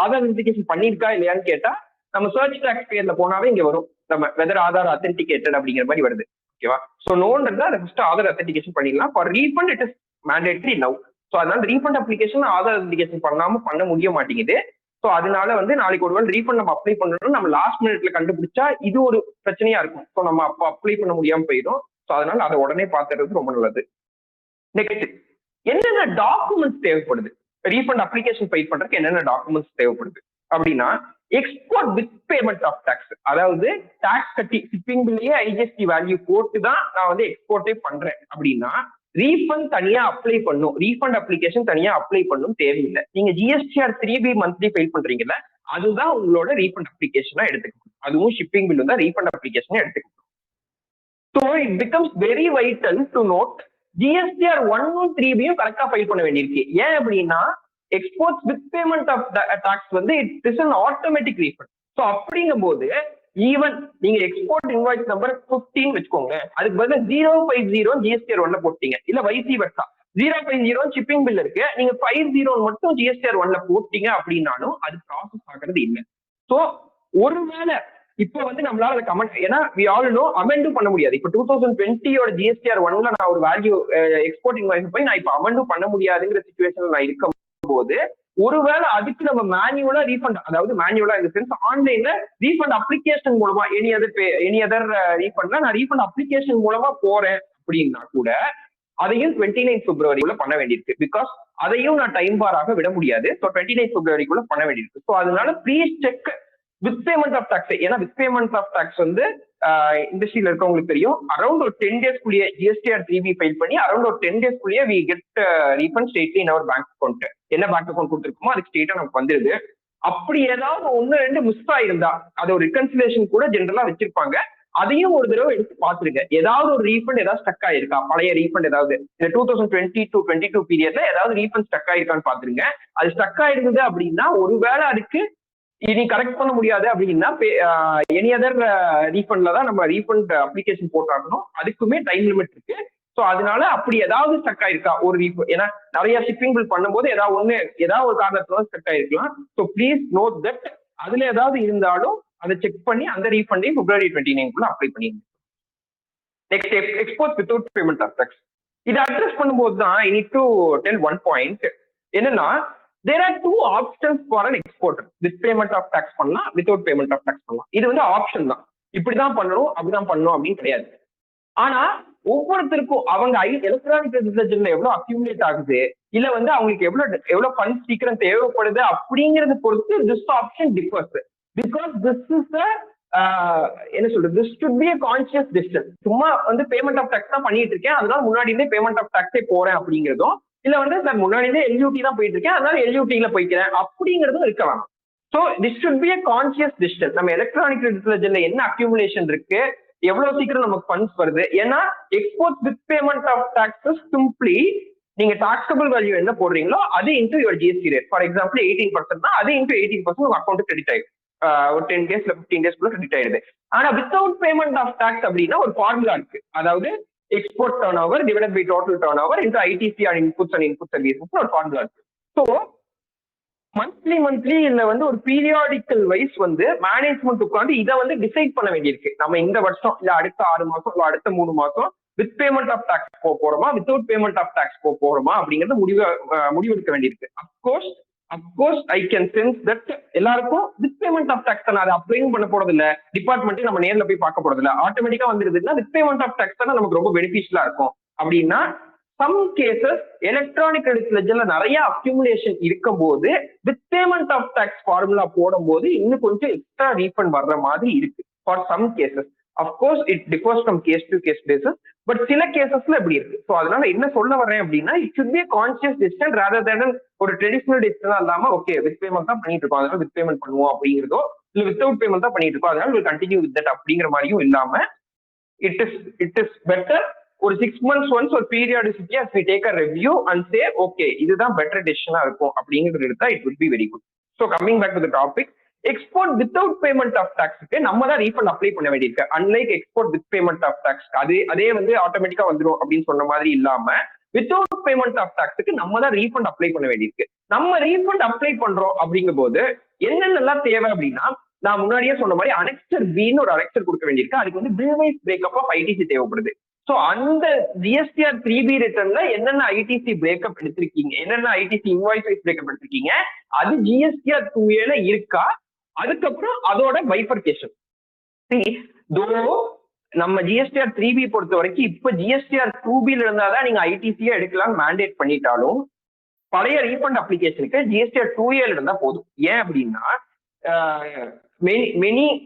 ஆதார் அத்தென்டிகேஷன் பண்ணிருக்கா இல்லையான்னு கேட்டா நம்ம சர்ச் டாக்ஸ் பேர்ல போனாவே இங்க வரும் நம்ம வெதர் ஆதார் அத்தென்டிகேட்டட் அப்படிங்கிற மாதிரி வருது. ஓகேவா? ஸோ நோன்றதா அதை ஃபர்ஸ்ட் ஆதார் அத்தென்டிகேஷன் பண்ணிடலாம். For refund it is mandatory now. So அதனால ரீஃபண்ட் அப்ளிகேஷன் ஆதார் அத்தென்டிகேஷன் பண்ணாம பண்ண முடிய மாட்டேங்குது. ஸோ அதனால வந்து நாளைக்கு ஒரு ரீஃபண்ட் நம்ம அப்ளை பண்ணணும், நம்ம லாஸ்ட் மினிட்ல கண்டுபிடிச்சா இது ஒரு பிரச்சனையா இருக்கும். ஸோ நம்ம அப்போ அப்ளை பண்ண முடியாம போயிடும். ஸோ அதனால அதை உடனே பார்த்துறது ரொம்ப நல்லது. நெக்ஸ்ட் என்னென்ன டாக்குமெண்ட்ஸ் தேவைப்படுது ரீஃபண்ட் அப்ளிகேஷன் ஃபைல் பண்றதுக்கு, என்னென்ன டாக்குமெண்ட்ஸ் தேவைப்படுது அப்படின்னா export with payment of tax. அதாவது டாக்ஸ் கட்டி ஷிப்பிங் பில்லையே ஐஜிஎஸ்டி வேல்யூ போட்டு தான் நான் வந்து எக்ஸ்போர்ட்டே பண்றேன் அப்படின்னா ரீஃபண்ட் தனியா அப்ளை பண்ணும், ரீஃபண்ட் அப்ளிகேஷன் தனியா அப்ளை பண்ணும் தேவையில்லை. நீங்க ஜிஎஸ்டிஆர் 3B மந்த்லி ஃபைல் பண்றீங்கல்ல, அதுதான் உங்களோட ரீஃபண்ட் அப்ளிகேஷனா எடுத்துக்கணும். அதுவும் ஷிப்பிங் பில் தான் ரீஃபண்ட் அப்ளிகேஷனா எடுத்துக்கணும். So it becomes very vital to note GSTR 1 3Bயும் கரெக்டா ஃபைல் பண்ண வேண்டியிருக்கு. ஏன் அப்படின்னா exports with payment of tax வந்து it is an automatic refund. So அப்படிங்கும் போது ஈவன் நீங்க எக்ஸ்போர்ட் இன்வாய்ஸ் நம்பர் 15 வச்சுக்கோங்க, அதுக்கு பதில் 050 ஜிஎஸ்டிஆர் 1 போட்டீங்க, இல்ல வைசி வர்சா 050 ஷிப்பிங் பில் இருக்கு, நீங்க 50 மட்டும் ஜிஎஸ்டிஆர் 1 போட்டீங்க அப்படின்னாலும் அது ப்ராசஸ் ஆகிறது இல்லை. ஸோ ஒருவேளை இப்ப வந்து நம்மளால அதை கமெண்ட், ஏன்னா வி ஆல் நோ அமெண்டும் பண்ண முடியாது. இப்ப 2020 ஜிஎஸ்டிஆர் 1 நான் ஒரு வேல்யூ எக்ஸ்போர்ட் இன்வாய்ஸ் போய் நான் இப்ப அமெண்டும் பண்ண முடியாதுங்கிற சிச்சுவேஷன்ல நான் இருக்கும் போது ஒருவேளை அதுக்கு நம்ம மேனுவலா ரீஃபண்ட், அதாவது மேனுவலா இந்த சென்ஸ் ஆன்லைன்ல ரீஃபண்ட் அப்ளிகேஷன் மூலமா எனி அதர் ரீஃபண்ட்ல நான் ரீஃபண்ட் அப்ளிகேஷன் மூலமா போறேன் அப்படின்னா கூட அதையும் 29 பிப்ரவரிக்குள்ள பண்ண வேண்டியிருக்கு. பிகாஸ் அதையும் நான் டைம் பாராக விட முடியாது. ஸோ 29 பிப்ரவரிக்குள்ள பண்ண வேண்டியிருக்கு. ஸோ அதனால please check with payment of tax. ஏன்னா வித் பேமெண்ட் ஆஃப் டாக்ஸ் வந்து இண்டஸ்ட்ரியில இருக்கவங்களுக்கு தெரியும், அரௌண்ட் ஒரு 10 டேஸ்க்குள்ளேயே ஜிஎஸ்டிஆர் 3B ஃபைல் பண்ணி அரௌண்ட் ஒரு 10 டேஸ்க்குள்ளேயே we get refund straightly in our bank account. என்ன பேங்க் அக்கௌண்ட் கொடுத்துருக்கோமோ அதுக்கு ஸ்ட்ரெயிட்டா நமக்கு வந்துருது. அப்படி ஏதாவது 1-2 மிஸ் ஆயிருந்தா அதை ஒரு ரிகன்சிலேஷன் கூட ஜென்ரலா வச்சிருப்பாங்க. அதையும் ஒரு தடவை எடுத்து பாத்துருங்க. ஏதாவது ஒரு ரீஃபண்ட் ஏதாவது ஸ்டக் ஆயிருக்கா, பழைய ரீஃபண்ட் ஏதாவது இந்த 2020-22 பீரியட்ல ஏதாவது ரீஃபண்ட் ஸ்டக் ஆயிருக்கான்னு பாத்துருங்க. அது ஸ்டக் ஆயிருந்தது அப்படின்னா ஒருவேளை அதுக்கு இனி கரெக்ட் பண்ண முடியாது அப்படின்னா எனி அதர் ரீஃபண்ட்ல தான் நம்ம ரீஃபண்ட் அப்ளிகேஷன் போட்டாகணும். அதுக்குமே டைம் லிமிட் இருக்கு. ஸோ அதனால அப்படி ஏதாவது ஸ்டக் ஆயிருக்கா ஒரு ரீஃபண்ட், ஏன்னா நிறைய ஷிப்பிங் பில் பண்ணும்போது ஏதாவது ஒரு காரணத்துல ஸ்டக் ஆயிருக்கலாம். ஸோ ப்ளீஸ் நோட் தட் அதுல ஏதாவது இருந்தாலும் அதை செக் பண்ணி அந்த ரீஃபண்டையும் February 29 அப்ளை பண்ணிடுங்க. Next, export without payment of tax. இதை அட்ரஸ் பண்ணும்போது தான் I need to tell one point. என்னன்னா there are two options for an exporter. with payment of tax பண்ணலாம், without payment of tax பண்ணலாம். இது வந்து ஆப்ஷன் தான். இப்படிதான் பண்ணணும் அப்படிதான் பண்ணணும் அப்படின்னு கிடையாது. ஆனா ஒவ்வொருத்தருக்கும் அவங்க எலக்ட்ரானிக் லெஜர்ல எவ்வளவு அக்யூமுலேட் ஆகுது, இல்ல வந்து அவங்களுக்கு எவ்வளவு ஃபண்ட் சீக்கிரம் தேவைப்படுது அப்படிங்கறத பொறுத்து this option differs. Because this is என்ன சொல்றது, this should be a conscious decision. சும்மா வந்து பேமெண்ட் ஆஃப் டாக்ஸ் தான் பண்ணிட்டு இருக்கேன் அதனால முன்னாடி இருந்தே பேமெண்ட் ஆஃப் டாக்ஸே போறேன் அப்படிங்கிறதும், இல்ல வந்து நான் முன்னாடி இருந்தே எல்யூடி தான் போயிட்டு இருக்கேன் அதனால எல்யூடில போய்க்கிறேன் அப்படிங்கிறதும் இருக்க வேணாம். So this should be a conscious decision. நம்ம எலக்ட்ரானிக் லெஜர்ல என்ன அக்யூமுலேஷன் இருக்கு, எவ்வளவு சீக்கிரம் நமக்கு ஃபண்ட்ஸ் வருது. ஏன்னா export with payment of taxes simply நீங்க டாக்ஸபிள் வேல்யூ என்ன போடுறீங்களோ அது into your GST rate. For example 18% தான், அது இன்டூ 18% உங்க அக்கௌண்ட் கிரெடிட் ஆயிடும். ஒரு 10 days 15 days கிரெடிட் ஆயிடுது. ஆனா வித்தவுட் பேமெண்ட் ஆஃப் டாக்ஸ் அப்படின்னா ஒரு ஃபார்முலா இருக்கு. அதாவது export turnover divided by total turnover into ITC or inputs and input services ஒரு ஃபார்முலா இருக்கு. ஸோ மந்த்லி இல்ல வந்து ஒரு பீரியாடிக்கல் வைஸ் வந்து மேனேஜ்மெண்ட் உட்காந்து இதை வந்து டிசைட் பண்ண வேண்டியிருக்கு. நம்ம இந்த வருஷம் இல்ல அடுத்த 6 மாசம் இல்ல அடுத்த 3 மாசம் வித் பேமெண்ட் ஆஃப் டாக்ஸ் போறோமா, வித்தவுட் பேமெண்ட் ஆஃப் டாக்ஸ் போறோமா அப்படிங்கறத முடிவெடுக்க வேண்டியிருக்கு. Of course I can sense that எல்லாருக்கும் வித் பேமெண்ட் ஆஃப் டாக்ஸ் தானே, அதை அப்ளையும் பண்ண போறது இல்ல, டிபார்ட்மெண்ட்டையும் நம்ம நேர்ல போய் பார்க்க போறது இல்ல, ஆட்டோமேட்டிக்கா வந்துருதுன்னா வித் பேமெண்ட் ஆஃப் டாக்ஸ் தானே நமக்கு ரொம்ப பெனிஃபிஷியலா இருக்கும். அப்படின்னா சம் கேசஸ் எலக்ட்ரானிக் லெஜர்ல நிறைய அக்யூமுலேஷன் இருக்கும் போது with payment of tax formula போடும் போது இன்னும் கொஞ்சம் எக்ஸ்ட்ரா ரீஃபண்ட் வர்ற மாதிரி இருக்கு for some cases. Of course it differs from case to case basis, but சில கேசஸ்ல இப்படி இருக்கு. ஸோ அதனால என்ன சொல்ல வரேன் அப்படின்னா it should be conscious decision rather than ஒரு ட்ரெடிஷனல் டிசிஷனா இல்லாம ஓகே வித் பேமெண்ட் தான் பண்ணிட்டு இருக்கோம் அதனால வித் பேமெண்ட் பண்ணுவோம் அப்படிங்கிறதோ, இல்ல வித்தவுட் பேமெண்ட் தான் பண்ணிட்டு இருக்கோம் அதனால கண்டினியூ வித் தட் அப்படிங்கிற மாதிரியும் இல்லாம இட் இஸ் பெட்டர் ஒரு 6 months ஒன்ஸ் ஒரு periodicity as we take a review and say okay இதுதான் பெட்டர் டெசிஷனா இருக்கும் அப்படிங்கிறது எடுத்தா it would be very good. So coming back to the topic, export without payment of டாக்ஸ்க்கு நம்ம தான் ரீஃபண்ட் அப்ளை பண்ண வேண்டியிருக்கு. Unlike export with payment of tax அதே வந்து ஆட்டோமேட்டிக்கா வந்துடும் அப்படின்னு சொன்ன மாதிரி இல்லாம வித்தவுட் பேமெண்ட் ஆஃப் டாக்ஸ்க்கு நம்ம தான் ரீஃபண்ட் அப்ளை பண்ண வேண்டியிருக்கு. நம்ம ரீஃபண்ட் அப்ளை பண்றோம் அப்படிங்கும் போது என்னென்னலாம் தேவை அப்படின்னா, நான் முன்னாடியே சொன்ன மாதிரி அனெக்சர் பின்னு ஒரு அனெக்சர் கொடுக்க வேண்டியிருக்கு. அதுக்கு வந்து bill wise breakup of ITC தேவைப்படுது. ஸோ அந்த ஜிஎஸ்டிஆர் 3B ரிட்டர்ன்ல என்னென்ன ஐடிசி பிரேக்கப் எடுத்திருக்கீங்க, என்னென்ன ஐடிசி இன்வாய்ஸ் வைஸ் பிரேக்கப் எடுத்திருக்கீங்க, அது ஜிஎஸ்டிஆர் 2Aல இருக்கா, அதுக்கப்புறம் அதோட பைஃபர்கேஷன். நம்ம ஜிஎஸ்டிஆர் 3B பொறுத்த வரைக்கும் இப்ப ஜிஎஸ்டிஆர் 2Bல இருந்தாதான் நீங்க ஐடிசியா எடுக்கலாம் மேண்டேட் பண்ணிட்டாலும் பழைய ரீஃபண்ட் அப்ளிகேஷனுக்கு ஜிஎஸ்டிஆர் 2Aல இருந்தா போதும். ஏன் அப்படின்னா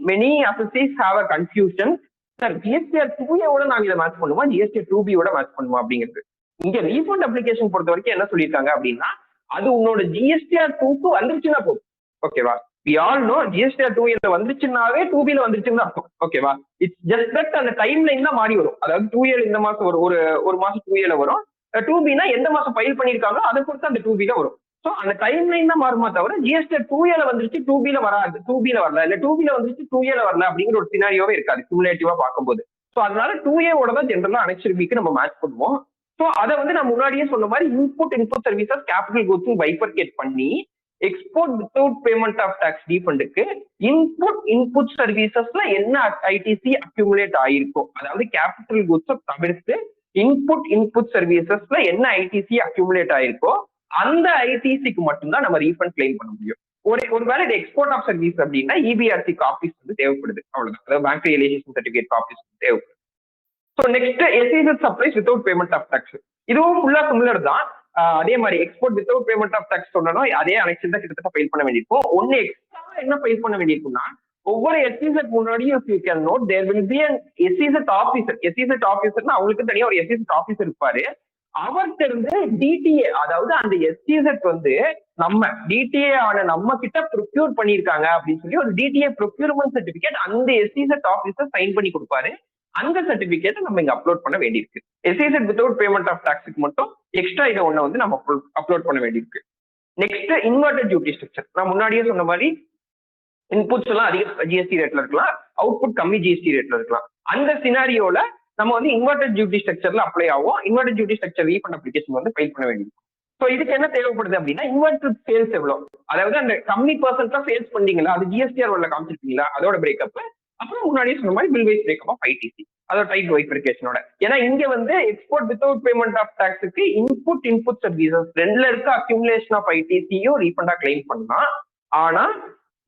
many associates have a confusion. Sir GSTR 2Aவோட நாங்க இதை மேட்ச் பண்ணுவோமா, ஜிஎஸ்டிஆர் 2Bயோட மேட்ச் பண்ணுவோம் அப்படிங்கிறது. இங்க ரீஃபண்ட் அப்ளிகேஷன் பொறுத்த வரைக்கும் என்ன சொல்லியிருக்காங்க அப்படின்னா, அது உன்னோட ஜிஎஸ்டிஆர் 2க்கு வந்துருச்சுன்னா போதும். ஓகேவா, we all know ஜிஎஸ்டிஆர் 2Aல வந்துருச்சுன்னாவே 2Bல வந்துருச்சுன்னு அர்த்தம். ஓகேவா, இட்ஸ் ஜஸ்ட் தட் அந்த டைம் லைன் தான் மாறி வரும். அதாவது 2Aல இந்த மாசம் ஒரு மாசம் 2Aல வரும், 2Bனா எந்த மாசம் ஃபைல் பண்ணிருக்காங்களோ அதை பொறுத்து அந்த 2B தான் வரும். ஸோ அந்த டைம் லைன் தான் மாறுமா தவிர ஜிஎஸ்டிஆர் 2Aல வந்துருச்சு 2Bல வராது, 2Bல வரல, இல்ல 2Bல வந்துருச்சு 2Aல வரல அப்படிங்கிற ஒரு சினாரியோவே இருக்காது குமுலேட்டிவா பார்க்கும்போது. ஸோ அதனால 2Aவோட தான் ஜென்ரலா அனெக்சர் பிக்கு நம்ம மேட்ச் பண்ணுவோம். ஸோ அதை வந்து நான் முன்னாடியே சொன்ன மாதிரி input services capital goods bifurcate பண்ணி export without payment of tax ரீஃபண்டுக்கு இன்புட் சர்வீசஸ்ல என்ன ஐடிசி அக்யூமுலேட் ஆயிருக்கும், அதாவது கேபிட்டல் குட்ஸை தவிர்த்து இன்புட் சர்வீசஸ்ல என்ன ஐடிசி அக்யூமுலேட் ஆயிருக்கோ அந்த ஐடிசிக்கு மட்டும்தான் நம்ம ரீஃபண்ட் கிளைம் பண்ண முடியும். ஒருவேளை இது எக்ஸ்போர்ட் ஆஃப் சர்வீஸ் அப்படின்னா இபிஆர்சி காப்பீஸ் வந்து தேவைப்படுது, அவ்வளவுதான். அதாவது பேங்க் ரியலைசேஷன் சர்டிபிகேட் காப்பீஸ் தேவைப்படுது. So next SEZ supplies without payment of tax. இதுவும் ஃபுல்லா சிமிலர் தான். அதே மாதிரி export without payment of tax சொன்னோம், அதே அனைத்து தான் கிட்டத்தட்ட ஃபைல் பண்ண வேண்டியிருக்கும். ஒன்னு எக்ஸ்ட்ரா என்ன ஃபைல் பண்ண வேண்டியிருக்கும்னா, ஒவ்வொரு எஸ்இசட் முன்னாடியும் you can note there will be an SEZ officer. SEZ ஆஃபீஸர்னா அவங்களுக்கு தனியா ஒரு எஸ்இசட் ஆஃபீஸர் இருப்பாரு. அவர்கிட்ட இருந்து டிடிஏ, அதாவது அந்த எஸ்இசட் வந்து நம்ம டிடிஏ ஆன நம்ம கிட்ட ப்ரொக்யூர் பண்ணிருக்காங்க அப்படின்னு சொல்லி ஒரு டிடிஏ ப்ரொக்யூர்மெண்ட் சர்டிபிகேட் அந்த எஸ்இசட் ஆஃபீஸர் சைன் பண்ணி கொடுப்பாரு. அந்த சர்டிபிகேட்டை நம்ம இங்க அப்லோட் பண்ண வேண்டியிருக்கு. எஸ்இசட் வித்வுட் பேமெண்ட் ஆஃப் டாக்ஸுக்கு மட்டும் எக்ஸ்ட்ரா இதை ஒண்ணு வந்து நம்ம அப்லோட் பண்ண வேண்டியிருக்கு. Next inverted duty structure. நான் முன்னாடியே சொன்ன மாதிரி இன்புட்ஸ் எல்லாம் அதிக ஜிஎஸ்டி ரேட்ல இருக்கலாம், அவுட்புட் கம்மி ஜிஎஸ்டி ரேட்ல இருக்கலாம். அந்த சினாரியோல நம்ம வந்து இன்வெர்டட் டியூட்டி ஸ்ட்ரக்சர்ல அப்ளை ஆகும். Inverted duty structure refund application வந்து ஃபைல் பண்ண வேண்டியது. ஸோ இதுக்கு என்ன தேவைப்படுது அப்படின்னா, இன்வெர்டட் சேல்ஸ் எவ்வளவு, அதாவது அந்த கம்மி பர்சன்டா சேல்ஸ் பண்ணீங்களா, அது ஜிஎஸ்டிஆர் உள்ள காமிச்சிருக்கீங்களா, அதோட பிரேக்கப். அப்புறம் முன்னாடியே சொன்ன மாதிரி bill wise breakup of ITC, அதோட டைப் வைஃபிகேஷனோட. ஏன்னா இங்க வந்து எக்ஸ்போர்ட் வித்வுட் பேமெண்ட் ஆஃப் டாக்ஸுக்கு இன்புட் சர்வீசஸ் ரெண்டுல இருக்க அக்யூமுலேஷன் ஆஃப் ஐடிசியும் ரீஃபண்டா கிளைம் பண்ணலாம். ஆனா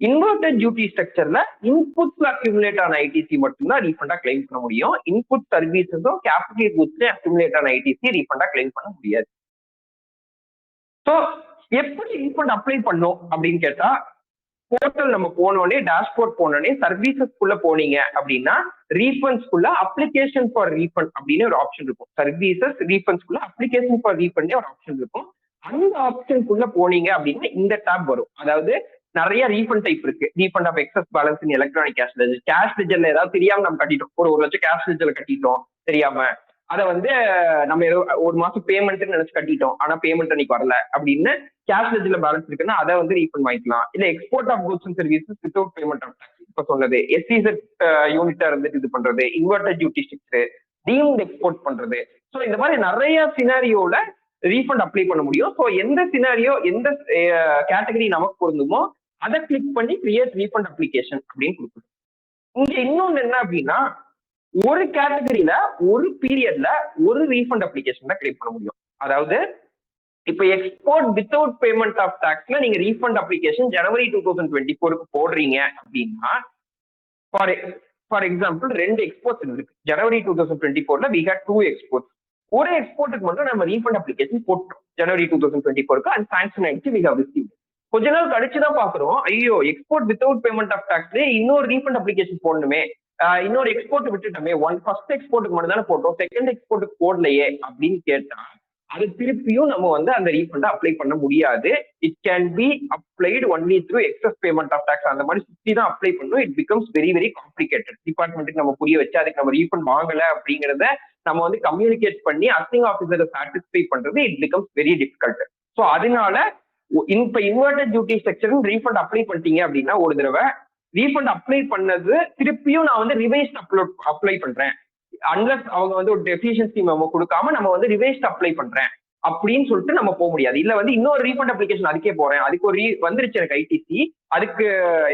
இன்வெர்டட் டியூட்டி ஸ்ட்ரக்சர்ல இன்புட்ஸ்ல அக்யூமுலேட் ஆன ஐடிசி மட்டும்தான் ரீஃபண்டா கிளைம் பண்ண முடியும். இன்புட் சர்வீசஸும் கேபிட்டல் கூட்ஸ்ல அக்யூமுலேட் ஆன ஐடிசி ரீஃபண்டா கிளைம் பண்ண முடியாது. ஸோ எப்படி ரீஃபண்ட் அப்ளை பண்ணும் அப்படின்னு கேட்டா, போர்ட்டல் நம்ம போனோடனே, டேஷ்போர்ட் போனோடனே சர்வீசஸ்க்குள்ள போனீங்க அப்படின்னா ரீஃபண்ட்ஸ்குள்ள அப்ளிகேஷன் ஃபார் ரீஃபண்ட் அப்படின்னு ஒரு ஆப்ஷன் இருக்கும். சர்வீசஸ் ரீஃபண்ட்ஸ்குள்ள அப்ளிகேஷன் ஃபார் ரீஃபண்ட் ஒரு ஆப்ஷன் இருக்கும். அந்த ஆப்ஷனுக்குள்ள போனீங்க அப்படின்னா இந்த டேப் வரும். அதாவது நிறைய ரீஃபண்ட் டைப் இருக்கு. Refund of excess balance in electronic cash ledger. Cash லெஜர்ல ஏதாவது தெரியாம நம்ம கட்டிட்டோம், ஒரு லட்சம் கேஷ் லெஜர்ல கட்டிட்டோம் தெரியாம, அதை வந்து நம்ம ஏதோ ஒரு மாசம் பேமெண்ட் நினைச்சு கட்டிட்டோம், ஆனா பேமெண்ட் அன்னைக்கு வரல அப்படின்னு கேஷ் லெஜர்ல பேலன்ஸ் இருக்குன்னா அதை வந்து ரீஃபண்ட் வாங்கிக்கலாம். இல்ல export of goods and services without payment of tax, இப்ப சொன்னது எஸ்இசட் யூனிட்டா இருந்துட்டு இது பண்றது, inverted duty structure, deemed export பண்றது. ஸோ இந்த மாதிரி நிறைய சினாரியோல ரீஃபண்ட் அப்ளை பண்ண முடியும். ஸோ எந்த சினாரியோ எந்த கேட்டகரி நமக்கு பொருந்துமோ அதை கிளிக் பண்ணி கிரியேட் ரீஃபண்ட் அப்ளிகேஷன் அப்படின்னு கொடுக்குது. இங்க இன்னொன்னு என்ன அப்படின்னா, ஒரு கேட்டகரியில ஒரு பீரியட்ல ஒரு ரீஃபண்ட் அப்ளிகேஷன் தான் கிரியேட் பண்ண முடியும். அதாவது இப்ப எக்ஸ்போர்ட் வித்வுட் பேமெண்ட் ஆஃப் டாக்ஸ்ல நீங்க ரீஃபண்ட் அப்ளிகேஷன் ஜனவரி 2024 போடுறீங்க அப்படின்னா, ஃபார் எக்ஸாம்பிள் 2 எக்ஸ்போர்ட்ஸ் இருக்கு. ஜனவரி 2024 we had 2 எக்ஸ்போர்ட்ஸ். ஒரு எக்ஸ்போர்ட்டுக்கு மட்டும் நம்ம ரீஃபண்ட் அப்ளிகேஷன் போட்டோம் ஜனவரி 2024 அண்ட் சாங்ஷன் ஆயிடுச்சு, we have received. கொஞ்ச நாள் கழிச்சுதான் பாக்குறோம், ஐயோ எக்ஸ்போர்ட் வித்வுட் பேமெண்ட் ஆஃப் டாக்ஸ்ல இன்னொரு ரீஃபண்ட் அப்ளிகேஷன் போடணுமே, இன்னொரு எக்ஸ்போர்ட் விட்டுட்டோமே, ஃபர்ஸ்ட் எக்ஸ்போர்ட்டுக்கு மட்டும் தானே போட்டோம், செகண்ட் எக்ஸ்போர்ட்டுக்கு போடலையே அப்படின்னு கேட்டா அது திருப்பியும் நம்ம வந்து அந்த ரீஃபண்ட் அப்ளை பண்ண முடியாது. It can be applied only through excess payment of tax. அந்த மாதிரி சுத்தி தான் அப்ளை பண்ணும். It becomes very very complicated. டிபார்ட்மெண்ட்டுக்கு நம்ம புரிய வச்சு அதுக்கு நம்ம ரீஃபண்ட் வாங்கல அப்படிங்கறத நம்ம வந்து கம்யூனிகேட் பண்ணி அசிங் ஆஃபீஸரை சாட்டிஸ்ஃபை பண்றது it becomes very difficult. So அதனால இப்ப inverted duty structure refund apply பண்ணிட்டீங்க அப்படின்னா, ஒரு தடவை ரீஃபண்ட் அப்ளை பண்ணது திருப்பியும் நான் வந்து ரிவைஸ்ட் அப்ளை பண்றேன், அன்லஸ் அவங்க வந்து ஒரு டெஃபிஷியன்சி மெமோ கொடுக்காம நம்ம வந்து ரிவைஸ்ட் அப்ளை பண்றேன் அப்படின்னு சொல்லிட்டு நம்ம போக முடியாது. இல்ல வந்து இன்னொரு ரீஃபண்ட் அப்ளிகேஷன் அதுக்கே போறேன், அதுக்கு ஒரு வந்துருச்சு எனக்கு ஐடிசி, அதுக்கு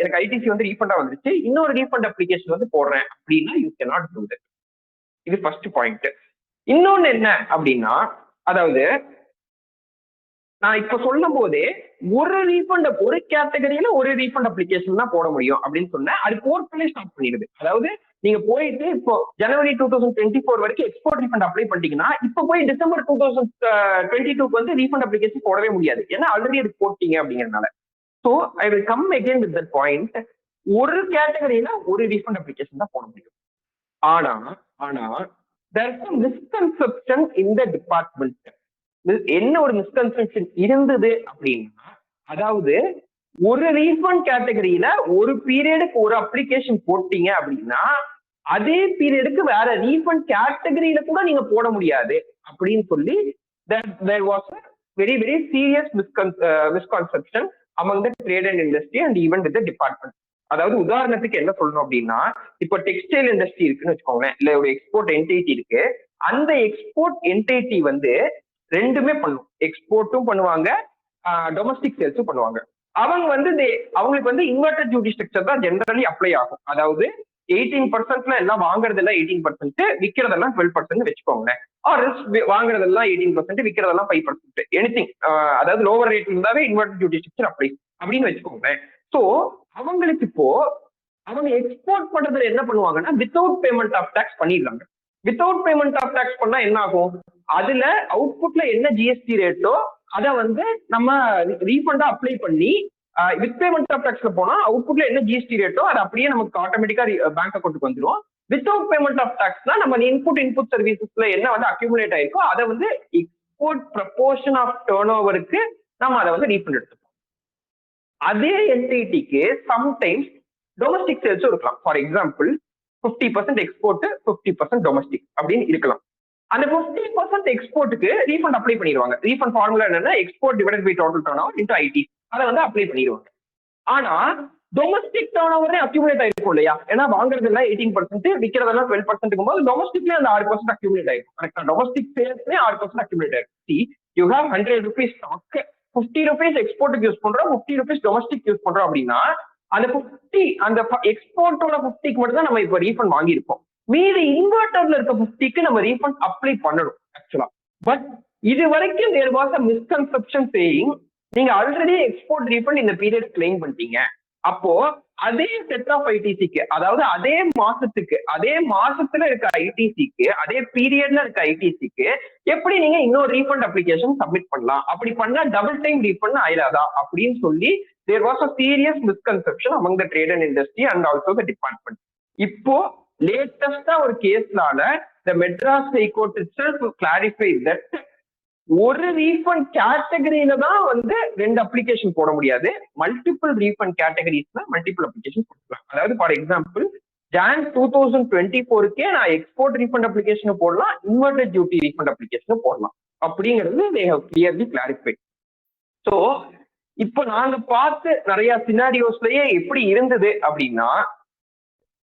எனக்கு ஐடிசி வந்து ரீஃபண்டா வந்துருச்சு, இன்னொரு ரீஃபண்ட் அப்ளிகேஷன் வந்து போடுறேன் அப்படின்னா you can not do that. இது ஃபர்ஸ்ட் பாயிண்ட். இன்னொன்னு என்ன அப்படின்னா, அதாவது நான் இப்ப சொல்லும் போதே ஒரு ரீஃபண்ட் ஒரு கேட்டகரியில ஒரு ரீஃபண்ட் அப்ளிகேஷன் தான் போட முடியும் அப்படின்னு சொன்னேன். அது போர்ட்டலே ஸ்டாப் பண்ணிடுது. அதாவது நீங்க போயிட்டு இப்போ ஜனவரி 2024 வரைக்கும் எக்ஸ்போர்ட் ரீஃபண்ட் அப்ளை பண்ணிட்டீங்கன்னா இப்ப போய் டிசம்பர் 2022 வந்து ரீஃபண்ட் அப்ளிகேஷன் போடவே முடியாது, ஏன்னா ஆல்ரெடி அது போட்டீங்க அப்படிங்கறதுனால. So I will come again with that point. ஒரு கேட்டகரியில ஒரு ரீஃபண்ட் அப்ளிகேஷன் தான் போட முடியும். ஆனா there is a misconception in the department. என்ன ஒரு மிஸ்கன்செப்ஷன் இருந்தது அப்படின்னா, அதாவது ஒரு ரீஃபண்ட் கேட்டகரியில ஒரு பீரியடுக்கு ஒரு அப்ளிகேஷன் போட்டீங்க அப்படின்னா அதே பீரியடுக்கு வேற ரீஃபண்ட் கேட்டகரியில கூட நீங்க போட முடியாது அப்படின்னு சொல்லி there was a very very serious misconception among the trade and industry and even with the department. அதாவது உதாரணத்துக்கு என்ன சொல்லணும் அப்படின்னா, இப்போ டெக்ஸ்டைல் இண்டஸ்ட்ரி இருக்குன்னு வச்சுக்கோங்களேன், இல்ல ஒரு எக்ஸ்போர்ட் என்டைட்டி இருக்கு. அந்த எக்ஸ்போர்ட் என்டைட்டி வந்து ரெண்டுமே பண்ணும், எக்ஸ்போர்ட்டும் பண்ணுவாங்க, டொமஸ்டிக் சேல்ஸும் பண்ணுவாங்க. அவங்க வந்து அவங்களுக்கு வந்து இன்வெர்டட் டியூட்டி ஸ்ட்ரக்சர் தான் ஜெனரலி அப்ளை ஆகும். அதாவது 18%ல எல்லாம் வாங்குறதெல்லாம் 18%, விற்கிறதெல்லாம் 12% வச்சுக்கோங்களேன். ஆர் வாங்குறதெல்லாம் 18%, விற்கிறதெல்லாம் 5%, எனிதிங். அதாவது லோவர் ரேட் இருந்தாவே இன்வெர்டட் டியூட்டி ஸ்ட்ரக்சர் அப்படின்னு வச்சுக்கோங்களேன். சோ அவங்களுக்கு இப்போ அவங்க எக்ஸ்போர்ட் பண்றதுல என்ன பண்ணுவாங்கன்னா வித்தவுட் பேமெண்ட் ஆஃப் டாக்ஸ் பண்ணிடுறாங்க. வித்தவுட் பேமெண்ட் ஆஃப் டாக்ஸ் பண்ணா என்ன ஆகும்? அதுல அவுட்புட்ல என்ன ஜிஎஸ்டி ரேட்டோ அதை வந்து நம்ம ரீஃபண்டா அப்ளை பண்ணி, வித் பேமெண்ட் ஆஃப் டாக்ஸ்ல போனா அவுட்புட்ல என்ன ஜிஎஸ்டி ரேட்டோ அது அப்படியே நமக்கு ஆட்டோமேட்டிக்கா பேங்க் அக்கௌண்ட்டுக்கு வந்துடும். வித்தவுட் பேமெண்ட் ஆஃப் டாக்ஸ்னா நம்ம இன்புட் சர்வீசஸ்ல என்ன வந்து அக்யூமுலேட் ஆயிருக்கோ அதை வந்து எக்ஸ்போர்ட் ப்ரப்போர்ஷன் ஆஃப் டர்ன் ஓவருக்கு நம்ம அதை வந்து ரீஃபண்ட் எடுத்துப்போம். அதே என்டிடிக்கு சம்டைம்ஸ் டொமஸ்டிக் சேல்ஸும் இருக்கலாம். ஃபார் எக்ஸாம்பிள் 50% எக்ஸ்போர்ட் 50% டொமஸ்டிக் அப்படின்னு இருக்கலாம். அந்த 50% எக்ஸ்போர்ட்டுக்கு ரீஃபண்ட் அப்ளை பண்ணிடுவாங்க. ரீஃபண்ட் ஃபார்முலா என்னன்னா export divided by total turnover into ID, அதை வந்து அப்ளை பண்ணிடுவாங்க. ஆனா டொமஸ்டிக் டர்ன் ஓவரே அக்யூமுலேட் ஆயிருக்கும் இல்லையா? ஏன்னா வாங்குறதெல்லாம் 18%, விற்கிறதெல்லாம் 12% போது டொமஸ்டிக்லேயே அந்த 6% அக்யூமுலேட் ஆயிருக்கும். கரெக்டா? டொமஸ்டிக் சேல்ஸ்லேயே 6% அக்யூமுலேட் ஆயிருக்கும். You have 100 rupees stock, 50 rupees எக்ஸ்போர்ட்டுக்கு யூஸ் பண்றோம், 50 rupees டொமஸ்டிக் யூஸ் பண்றோம் அப்படின்னா அந்த 50 அந்த எக்ஸ்போர்ட்டோட 50க்கு மட்டும் தான் நம்ம இப்போ ரீஃபண்ட் வாங்கியிருப்போம். மீதி இன்வெர்டர்ல இருக்க 50க்கு நம்ம ரீஃபண்ட் அப்ளை பண்ணணும் ஆக்சுவலா. பட் இது வரைக்கும் there was a misconception saying நீங்க ஆல்ரெடி எக்ஸ்போர்ட் ரீஃபண்ட் இந்த பீரியட் கிளைம் பண்ணிட்டீங்க. அப்போ அதே செட் ஆஃப் ஐடிசிக்கு, அதாவது அதே மாசத்துல இருக்க ஐடிசிக்கு, அதே பீரியட்ல இருக்க ஐடிசிக்கு எப்படி நீங்க இன்னொரு ரீஃபண்ட் அப்ளிகேஷன் சப்மிட் பண்ணலாம்? அப்படி பண்ணா டபுள் டைம் ரீஃபண்ட் ஆயிடாதா அப்படின்னு சொல்லி there was a serious misconception among the trade and industry and also the department. இப்போ லேட்டஸ்டா ஒரு கேஸ்னால the Madras High Court itself clarified that ஒரு ரீஃபண்ட் கேட்டகரியில தான் வந்து 2 அப்ளிகேஷன் போட முடியாது, மல்டிபிள் ரீஃபண்ட் கேட்டகரிஸ்ல மல்டிபிள் அப்ளிகேஷன் போடலாம். அதாவது ஃபார் எக்ஸாம்பிள் Jan 2024க்கே நான் எக்ஸ்போர்ட் ரீஃபண்ட் அப்ளிகேஷன் போடலாம், இன்வெர்டட் டியூட்டி ரீஃபண்ட் அப்ளிகேஷன் போடலாம் அப்படிங்கிறது they have clearly clarified. So இப்போ நாங்க பார்த்து நிறைய சினாரியோஸ்லயே எப்படி இருந்தது அப்படின்னா,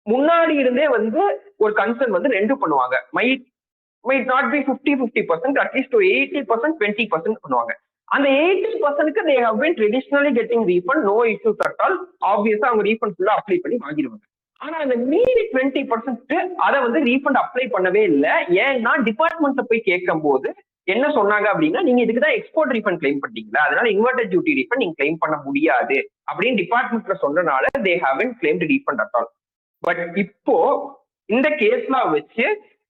முன்னாடி இருந்தே வந்து ஒரு கன்சர்ன் வந்து 2 பண்ணுவாங்க. might not be 50% அட்லீஸ்ட் 80% 20% பண்ணுவாங்க. அந்த 80%க்கு they have been traditionally getting refund, no issues at all. ஆப்வியஸா அவங்க ரீஃபண்ட் ஃபுல்லா அப்ளை பண்ணி வாங்கிடுவாங்க. ஆனா அந்த மீதி 20% அதை வந்து ரீஃபண்ட் அப்ளை பண்ணவே இல்லை. ஏன்னா டிபார்ட்மெண்ட்டை போய் கேட்கும் போது என்ன சொன்னாங்க அப்படின்னா, நீங்க இதுக்குதான் எக்ஸ்போர்ட் ரீஃபண்ட் கிளைம் பண்ணீங்களா, அதனால இன்வெர்டட் டியூட்டி ரீஃபண்ட் நீங்க கிளைம் பண்ண முடியாது அப்படின்னு டிபார்ட்மெண்ட்ல சொன்னனால they haven't claimed refund at all. But இப்போ இந்த கேஸ்லாம் வச்சு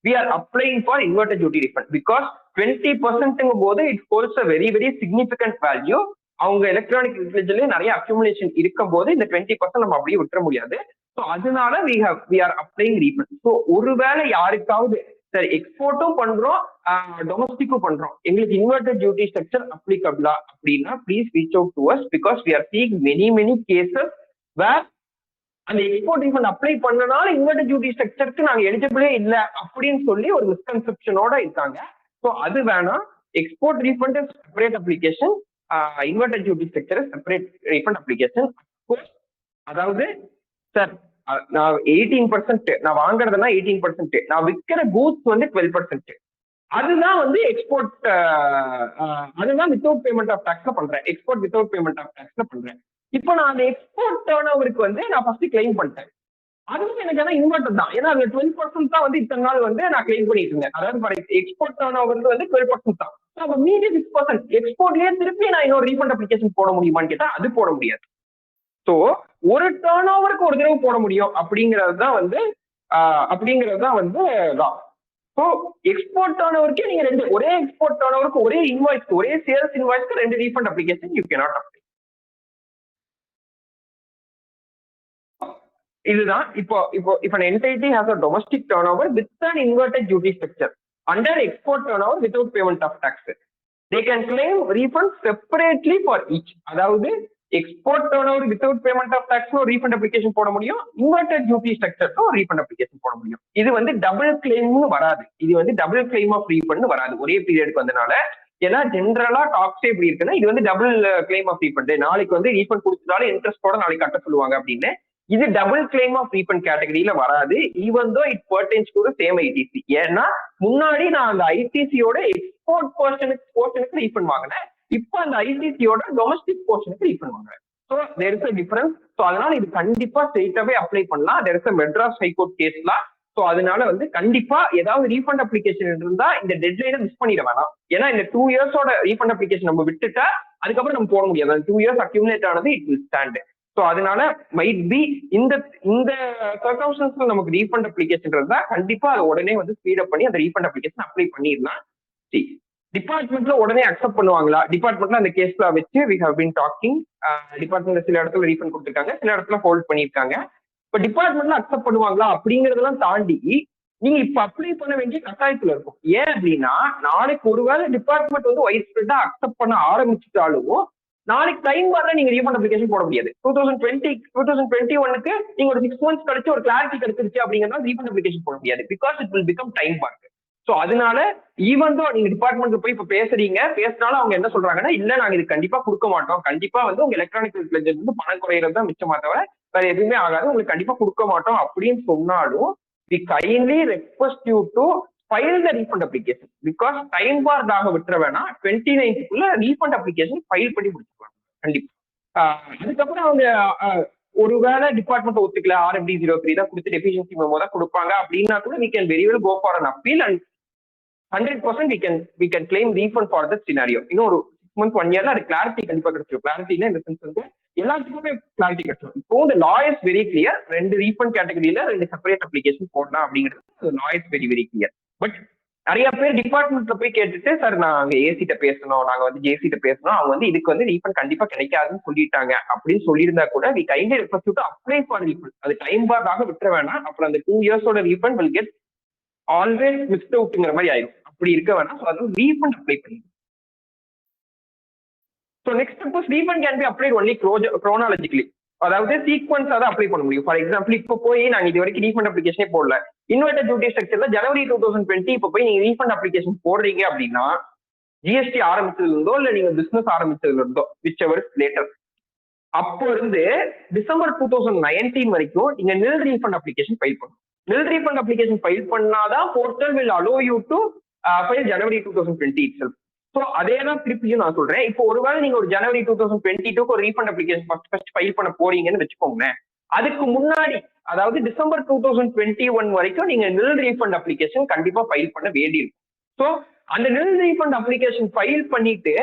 we are applying for inverted duty refund because 20% போது it holds a very very significant value. அவங்க எலக்ட்ரானிக் லிட்ரேச்சர்லயே நிறைய அக்யூமுலேஷன் இருக்கும் போது இந்த 20% நம்ம அப்படியே விட்டுற முடியாது. ஸோ அதனால we are applying refund. So ஒருவேளை யாருக்காவது சரி எக்ஸ்போர்ட்டும் பண்றோம் டொமஸ்டிக்கும் பண்றோம், எங்களுக்கு இன்வெர்டட் டியூட்டி ஸ்ட்ரக்சர் அப்ளிகபிளா அப்படின்னா please reach out to as because we are seeing many cases where அந்த எக்ஸ்போர்ட் ரீஃபண்ட் அப்ளை பண்ணனால இன்வெர்டட் டியூட்டி ஸ்ட்ரக்சருக்கு நாங்க எலிஜிபிளே இல்லை அப்படின்னு சொல்லி ஒரு மிஸ்கன்செப்ஷனோட இருக்காங்க. ஸோ அது வேணாம். Export refund separate application, inverted duty structure separate refund application. அதாவது சார் நான் 18%, நான் வாங்குறதெல்லாம் 18%, நான் விற்கிற கூட்ஸ் வந்து 12%, அதுதான் வந்து எக்ஸ்போர்ட், அதுதான் வித்தவுட் பேமெண்ட் ஆஃப் டாக்ஸ்ல பண்றேன். எக்ஸ்போர்ட் வித்தவுட் பேமெண்ட் ஆஃப் டாக்ஸ்ல பண்றேன். இப்போ நான் அந்த எக்ஸ்போர்ட் டர்ன் ஓவருக்கு வந்து நான் ஃபர்ஸ்ட் கிளைம் பண்ணிட்டேன். அதுவும் எனக்கு ஆனா இன்வெர்டட் தான். ஏன்னா அந்த 12% தான் வந்து இத்தனை நாள் வந்து நான் கிளைம் பண்ணிட்டு இருந்தேன். அதாவது எக்ஸ்போர்ட் டர்ன் ஓவர் வந்து 12% தான். அப்ப மீதி 6% எக்ஸ்போர்ட்லயே திருப்பி நான் இன்னொரு ரீஃபண்ட் அப்ளிகேஷன் போட முடியுமான்னு கேட்டா அது போட முடியாது. ஸோ ஒரு டர்ன் ஓவருக்கு ஒரு தடவை போட முடியும் அப்படிங்கிறது தான் வந்து லா. ஸோ எக்ஸ்போர்ட் டர்ன் ஓவருக்கே நீங்க ஒரே எக்ஸ்போர்ட் டர்ன் ஓவருக்கு ஒரே இன்வாய்ஸ், ஒரே சேல்ஸ் இன்வாய்ஸ்க்கு 2 refund application you cannot apply. இதுதான் இப்போ if an entity has a domestic turnover with an inverted duty structure under export turnover without payment of tax, they can claim refund separately for each. அதாவது export turnover without payment of tax ஒரு refund application போட முடியும், inverted duty structure ஒரு refund application போட முடியும். இது வந்து double கிளைம்னு வராது, இது வந்து டபுள் கிளைம் ஆஃப் ரீஃபண்ட் வராது ஒரே பீரியடுக்கு வந்தனால. ஏன்னா ஜென்ரலா டாக்ஸே எப்படி இருக்குன்னா இது வந்து டபுள் கிளைம் ஆஃப் ரீஃபண்ட், நாளைக்கு வந்து ரீஃபண்ட் கொடுத்துட்டாலும் இன்ட்ரெஸ்டோட நாளைக்கு கட்ட சொல்லுவாங்க அப்படின்னு. இது டபுள் கிளைம் ஆஃப் ரீஃபண்ட் கேட்டகரியில வராது, even though it pertains to the same ITC. ஏன்னா முன்னாடி நான் அந்த ஐடிசியோட எக்ஸ்போர்ட் போர்ஷனுக்கு ரீஃபண்ட் வாங்கினேன், இப்போ அந்த ஐடிசியோட டொமஸ்டிக் போர்ஷனுக்கு ரீஃபண்ட் வாங்குறேன். So there is a difference. So அதனால இது கண்டிப்பா ஸ்ட்ரெயிட்டாவே அப்ளை பண்ணலாம். There is a Madras high court கேஸ்லாம். ஸோ அதனால வந்து கண்டிப்பா ஏதாவது ரீஃபண்ட் அப்ளிகேஷன் இருந்தா இந்த டெட்லைனை மிஸ் பண்ணிட வேணாம். ஏன்னா இந்த 2 இயர்ஸோட ரீஃபண்ட் அப்ளிகேஷன் நம்ம விட்டுட்டா அதுக்கப்புறம் நம்ம போட முடியாது. அந்த 2 இயர்ஸ் அக்யூமுலேட் ஆனது இட் வில் ஸ்டாண்ட். ஸோ அதனால மைட் பி இந்த இந்த சர்க்கம்ஸ்டன்ஸ்ல நமக்கு ரீஃபண்ட் அப்ளிகேஷன் இருந்தா கண்டிப்பா அதை உடனே வந்து ஸ்பீட் அப் பண்ணி அந்த ரீஃபண்ட் அப்ளிகேஷன் அப்ளை பண்ணிடலாம். டிபார்ட்மெண்ட்ல உடனே அக்செப்ட் பண்ணுவாங்களா? டிபார்ட்மெண்ட்ல அந்த கேஸ்ல வச்சு வி ஹவ் பீன் டாக்கிங். டிபார்ட்மெண்ட்ல சில இடத்துல ரீஃபண்ட் கொடுத்துருக்காங்க, சில இடத்துல ஹோல்ட் பண்ணியிருக்காங்க. இப்ப டிபார்ட்மெண்ட்ல அக்செப்ட் பண்ணுவாங்களா அப்படிங்கறதெல்லாம் தாண்டி நீங்க இப்ப அப்ளை பண்ண வேண்டிய கட்டாயத்துல இருக்கும். ஏன் அப்படின்னா நாளைக்கு ஒருவேளை டிபார்ட்மெண்ட் வந்து வைட் ஸ்ப்ரெட்டா அக்செப்ட் பண்ண ஆரம்பிச்சுட்டாலும் நாளைக்கு டைம் வரல நீங்க ரீஃபண்ட் அப்ளிகேஷன் போட முடியாது. 2021க்கு நீங்க ஒரு 6 months கழிச்சு ஒரு கிளாரிட்டி கிடைச்சிருச்சு அப்படிங்கிறத ரீஃபண்ட் அப்ளிகேஷன் போட முடியாது. Because it will become time park. So அதனால ஈவன் தான் நீங்க டிபார்ட்மெண்ட்ல போய் இப்ப பேசினாலும் அவங்க என்ன சொல்றாங்கன்னா, இல்ல நாங்க இது கண்டிப்பா கொடுக்க மாட்டோம், கண்டிப்பா வந்து உங்க எலக்ட்ரானிக் பிளட்ஜர் வந்து பணம் குறையிறது தான் மிச்சமா தவிர வேற எதுவுமே ஆகாது, உங்களுக்கு கண்டிப்பா கொடுக்க மாட்டோம் அப்படின்னு சொன்னாலும் we kindly request you to file the refund application because time barred ஆக விட்டுற வேணாம். 29th ரீஃபண்ட் அப்ளிகேஷன் ஃபைல் பண்ணி முடிச்சுக்கலாம் கண்டிப்பா. அதுக்கப்புறம் அவங்க ஒருவேளை டிபார்ட்மெண்ட் ஒத்துக்கல, RFD 03 தான் கொடுத்து டெஃபிஷியன்சி மெமோ தான் கொடுப்பாங்க அப்படின்னா கூட we can very well go for an appeal and 100% we can claim refund for that scenario. இன்னும் ஒரு 6 months 1 yearல அது கிளாரிட்டி கண்டிப்பா கிடைச்சிடும். கிளாரிட்டினா இந்த சென்ஸ் வந்து எல்லாத்துக்குமே கிளாரிட்டி கிடைச்சிடும். இப்போ இந்த லா இஸ் வெரி கிளியர். 2 ரீஃபண்ட் கேட்டகரியில 2 செப்பரேட் அப்ளிகேஷன் போடலாம் அப்படிங்கிறது லா is very very clear. But நிறைய பேர் டிபார்ட்மெண்ட்ல போய் கேட்டுட்டு, சார் நாங்க ஏசிட்ட பேசணும், நாங்க வந்து ஜேசிட்ட பேசணும், அவங்க வந்து இதுக்கு வந்து ரீஃபண்ட் கண்டிப்பா கிடைக்காதுன்னு சொல்லிட்டாங்க அப்படின்னு சொல்லியிருந்தா கூட we kindly request you to apply for refund. அது டைம் பார்ட் ஆக விட்டுற வேணாம். அப்புறம் அந்த 2 இயர்ஸோட refund will get always missed outங்கிற மாதிரி ஆயிடும். அப்படி இருக்க வேணாம். ஸோ அது ரீஃபண்ட் அப்ளை பண்ணி. So next suppose refund can be applied only chronologically. அதாவது சீக்வன்ஸா தான் அப்ளை பண்ண முடியும். ஃபார் எக்ஸாம்பிள் இப்போ போய் நாங்க இது வரைக்கும் ரீஃபண்ட் அப்ளிகேஷனே போடல, இன்வெர்டட் டியூட்டி ஸ்ட்ரக்சர்ல ஜனவரி 2020 இப்போ போய் நீங்க ரீஃபண்ட் அப்ளிகேஷன் போடுறீங்க அப்படின்னா ஜிஎஸ்டி ஆரம்பிச்சதுல இருந்தோ இல்ல நீங்க பிசினஸ் ஆரம்பிச்சதுல இருந்தோ விச் எவர் லேட்டர் அப்போ இருந்து டிசம்பர் 2019 வரைக்கும் நீங்க நில் ரீஃபண்ட் அப்ளிகேஷன் ஃபைல் பண்ணணும். நில் ரீஃபண்ட் அப்ளிகேஷன் ஃபைல் பண்ணாதான் portal will allow you to file January 2020 itself. So அதே தான் திருப்பியும் நான் சொல்றேன். இப்போ ஒருவேளை நீங்க ஒரு ஜனவரி 2022 ஒரு ரீஃபண்ட் அப்ளிகேஷன் ஃபர்ஸ்ட் ஃபைல் பண்ண போறீங்கன்னு வச்சுக்கோங்களேன். அதுக்கு முன்னாடி அதாவது டிசம்பர் 2021 வரைக்கும் நீங்க நில் ரீஃபண்ட் அப்ளிகேஷன் கண்டிப்பா ஃபைல் பண்ண வேண்டியிருக்கும். ஸோ அந்த நில் ரீஃபண்ட் அப்ளிகேஷன் ஃபைல் பண்ணிட்டு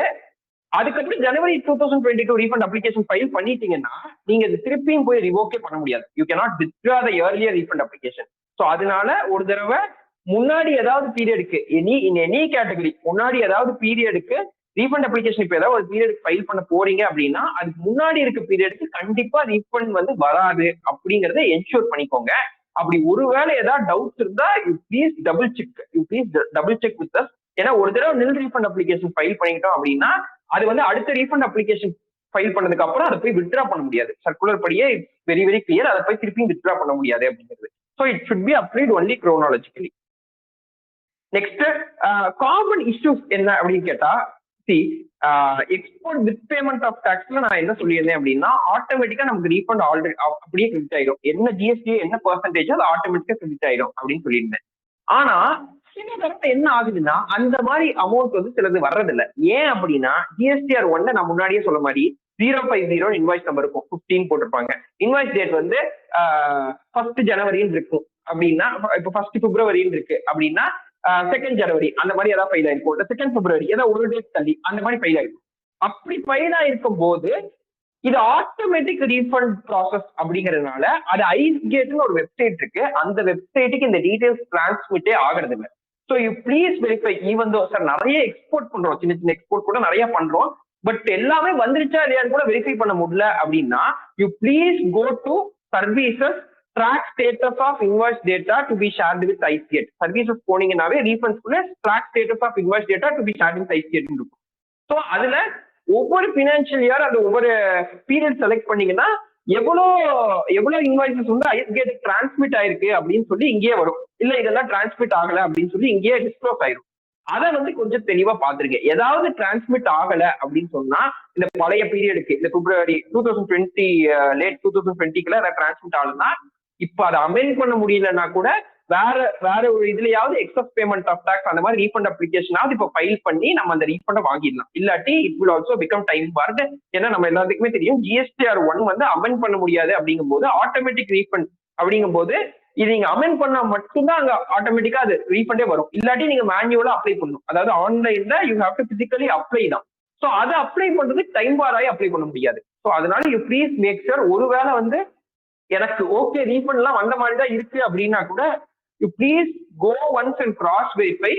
அதுக்கப்புறம் ஜனவரி 2022 ரீஃபண்ட் அப்ளிகேஷன் ஃபைல் பண்ணிட்டீங்கன்னா நீங்க இது திருப்பியும் போய் ரிவோக்கே பண்ண முடியாது. You cannot withdraw the earlier refund application. So அதனால ஒரு தடவை முன்னாடி ஏதாவது பீரியடுக்கு எனி கேட்டகரி முன்னாடி ஏதாவது பீரியடுக்கு ரீஃபண்ட் அப்ளிகேஷன் இப்போ ஏதாவது ஒரு பீரியட் ஃபைல் பண்ண போறீங்க அப்படின்னா அதுக்கு முன்னாடி இருக்க பீரியடுக்கு கண்டிப்பா ரீஃபண்ட் வந்து வராது அப்படிங்கறத என்ஷூர் பண்ணிக்கோங்க. அப்படி ஒருவேளை ஏதாவது டவுட்ஸ் இருந்தா you please double check with us. ஏன்னா ஒரு தடவை நில் ரீஃபண்ட் அப்ளிகேஷன் ஃபைல் பண்ணிக்கிட்டோம் அப்படின்னா அது வந்து அடுத்த ரீஃபண்ட் அப்ளிகேஷன் ஃபைல் பண்ணதுக்கு அப்புறம் அதை போய் வித்ட்ரா பண்ண முடியாது. சர்க்குலர் படியே வெரி வெரி கிளியர். அதை போய் திருப்பியும் வித்ட்ரா பண்ண முடியாது அப்படிங்கிறது. So it should be applied only chronologically. Next common issues என்ன அப்படின்னு கேட்டா, எக்ஸ்போர்ட் வித் பேமெண்ட் ஆஃப் டாக்ஸ்ல நான் என்ன சொல்லியிருந்தேன் அப்படின்னா ஆட்டோமேட்டிக்கா நமக்கு ரீஃபண்ட் ஆல்ரெடி அப்படியே கிரெடிட் ஆயிடும். என்ன ஜிஎஸ்டி என்ன பெர்சன்டேஜ் அது ஆட்டோமேட்டிக்கா கிரெடிட் ஆயிடும் அப்படின்னு சொல்லியிருந்தேன். ஆனா சில தடவை என்ன ஆகுதுன்னா அந்த மாதிரி அமௌண்ட் வந்து சிலது வர்றதில்லை. ஏன் அப்படின்னா GSTR 1 நான் முன்னாடியே சொல்ல மாதிரி 050 இன்வாய்ஸ் நம்பர் இருக்கும், 15 போட்டிருப்பாங்க. இன்வாய்ஸ் டேட் வந்து 1 ஜனவரின்னு இருக்கும் அப்படின்னா, இப்போ 1 பிப்ரவரின்னு இருக்கு அப்படின்னா 2 ஜனவரி அந்த மாதிரி ஏதாவது ஃபைல் ஆயிருக்கும், 2 பிப்ரவரி ஏதாவது ஒரு டேட் தள்ளி அந்த மாதிரி ஃபைல் ஆயிருக்கும். அப்படி ஃபைல் ஆயிருக்கும் போது இது ஆட்டோமேட்டிக் ரீஃபண்ட் ப்ராசஸ் அப்படிங்கிறதுனால அது ஐஸ்கேட்னு ஒரு வெப்சைட் இருக்கு. அந்த வெப்சைட்டுக்கு இந்த டீடைல்ஸ் டிரான்ஸ்மிட்டே ஆகிறது இல்லை. So you please verify. Even though sir நிறைய எக்ஸ்போர்ட் பண்றோம், சின்ன சின்ன எக்ஸ்போர்ட் கூட நிறைய பண்றோம், பட் எல்லாமே வந்துருச்சா இல்லையான்னு கூட வெரிஃபை பண்ண முடியல அப்படின்னா you please go to services track status of invoice data to be shared with IceGate. Services போனீங்கன்னாவே ரீஃபண்ட்ஸ்குள்ள track status of invoice data to be shared with IceGate இருக்கும். ஸோ அதுல ஒவ்வொரு ஃபினான்ஷியல் இயர் அந்த ஒவ்வொரு பீரியட் செலக்ட் பண்ணீங்கன்னா எவ்வளவு invoices வந்து ஐஸ்கேட் transmit ஆயிருக்கு அப்படின்னு சொல்லி இங்கேயே வரும். இல்ல இதெல்லாம் டிரான்ஸ்மிட் ஆகல அப்படின்னு சொல்லி இங்கேயே டிஸ்க்ளோஸ் ஆயிரும். அதை வந்து கொஞ்சம் தெளிவா பாத்துருக்கேன். ஏதாவது டிரான்ஸ்மிட் ஆகல அப்படின்னு சொன்னா இந்த பழைய பீரியடுக்கு இந்த பிப்ரவரி 2020 லேட் 2020க்குள்ள டிரான்ஸ்மிட் ஆகலன்னா இப்ப அதை அமெண்ட் பண்ண முடியலன்னா கூட வேற வேற ஒரு இதுலயாவது எக்ஸஸ் பேமெண்ட் ஆஃப் டாக்ஸ் அந்த மாதிரி ரீஃபண்ட் அப்ளிகேஷனாவது இப்போ ஃபைல் பண்ணி நம்ம அந்த ரீஃபண்டை வாங்கிடலாம். இல்லாட்டி it will also become time barred. ஏன்னா நம்ம எல்லாத்துக்குமே தெரியும் ஜிஎஸ்டிஆர் 1 வந்து அமெண்ட் பண்ண முடியாது அப்படிங்கும் போது ஆட்டோமேட்டிக் ரீஃபண்ட் அப்படிங்கும் போது இது நீங்க அமெண்ட் பண்ணா மட்டும்தான் அங்க ஆட்டோமேட்டிக்கா அது ரீஃபண்டே வரும். இல்லாட்டி நீங்க மேனுவலா அப்ளை பண்ணணும். அதாவது ஆன்லைன்ல you have to physically apply தான். ஸோ அதை அப்ளை பண்றதுக்கு டைம் பாராயி அப்ளை பண்ண முடியாது. ஸோ அதனால யூ ப்ளீஸ் மேக் ஷூர், ஒருவேளை வந்து எனக்கு ஓகே ரீஃபண்ட் எல்லாம் வந்த மாதிரி தான் இருக்கு அப்படின்னா கூட you please go once and cross verify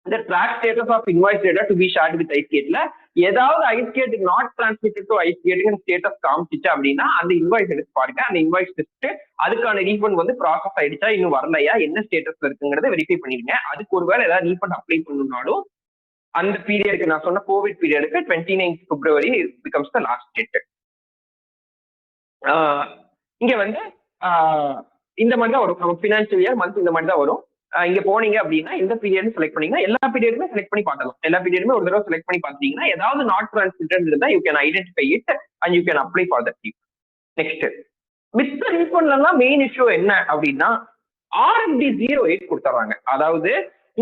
the track status of invoice data to be shared with ICATல ஏதாவது ICAT not transmitted to ICAT status காமிச்சிச்சு அப்படின்னா அந்த இன்வாய்ஸ் எடுத்து பாருங்க. அந்த இன்வாய்ஸ் டெஸ்ட் அதுக்கான ரீஃபண்ட் வந்து ப்ராசஸ் ஆயிடுச்சா இன்னும் வரலையா என்ன ஸ்டேட்டஸ்ல இருக்குங்கிறத வெரிஃபை பண்ணிடுங்க. அதுக்கு ஒருவேளை ஏதாவது ரீஃபண்ட் அப்ளை பண்ணணும்னாலும் அந்த பீரியடுக்கு நான் சொன்ன கோவிட் பீரியடுக்கு 29th February becomes the last date. இங்க வந்து இந்த மாதிரி தான் வரும் நமக்கு ஃபினான்ஷியல் இயர் மந்த் இந்த மாதிரி தான் வரும். இங்க போனீங்க அப்படின்னா எந்த பீரியட் செலக்ட் பண்ணீங்கன்னா எல்லா பீரியடுமே செலக்ட் பண்ணி பார்க்கலாம். எல்லா பீரியடுமே ஒரு தடவை செலக்ட் பண்ணி பார்த்தீங்கன்னா ஏதாவது நாட் டிரான்ஸ்மிட்டட் இருந்தா you can identify it and you can apply for that refund. Next மித்த ரீஃபண்ட்லாம் மெயின் இஷ்யூ என்ன அப்படின்னா RFD 08 கொடுத்துறாங்க. அதாவது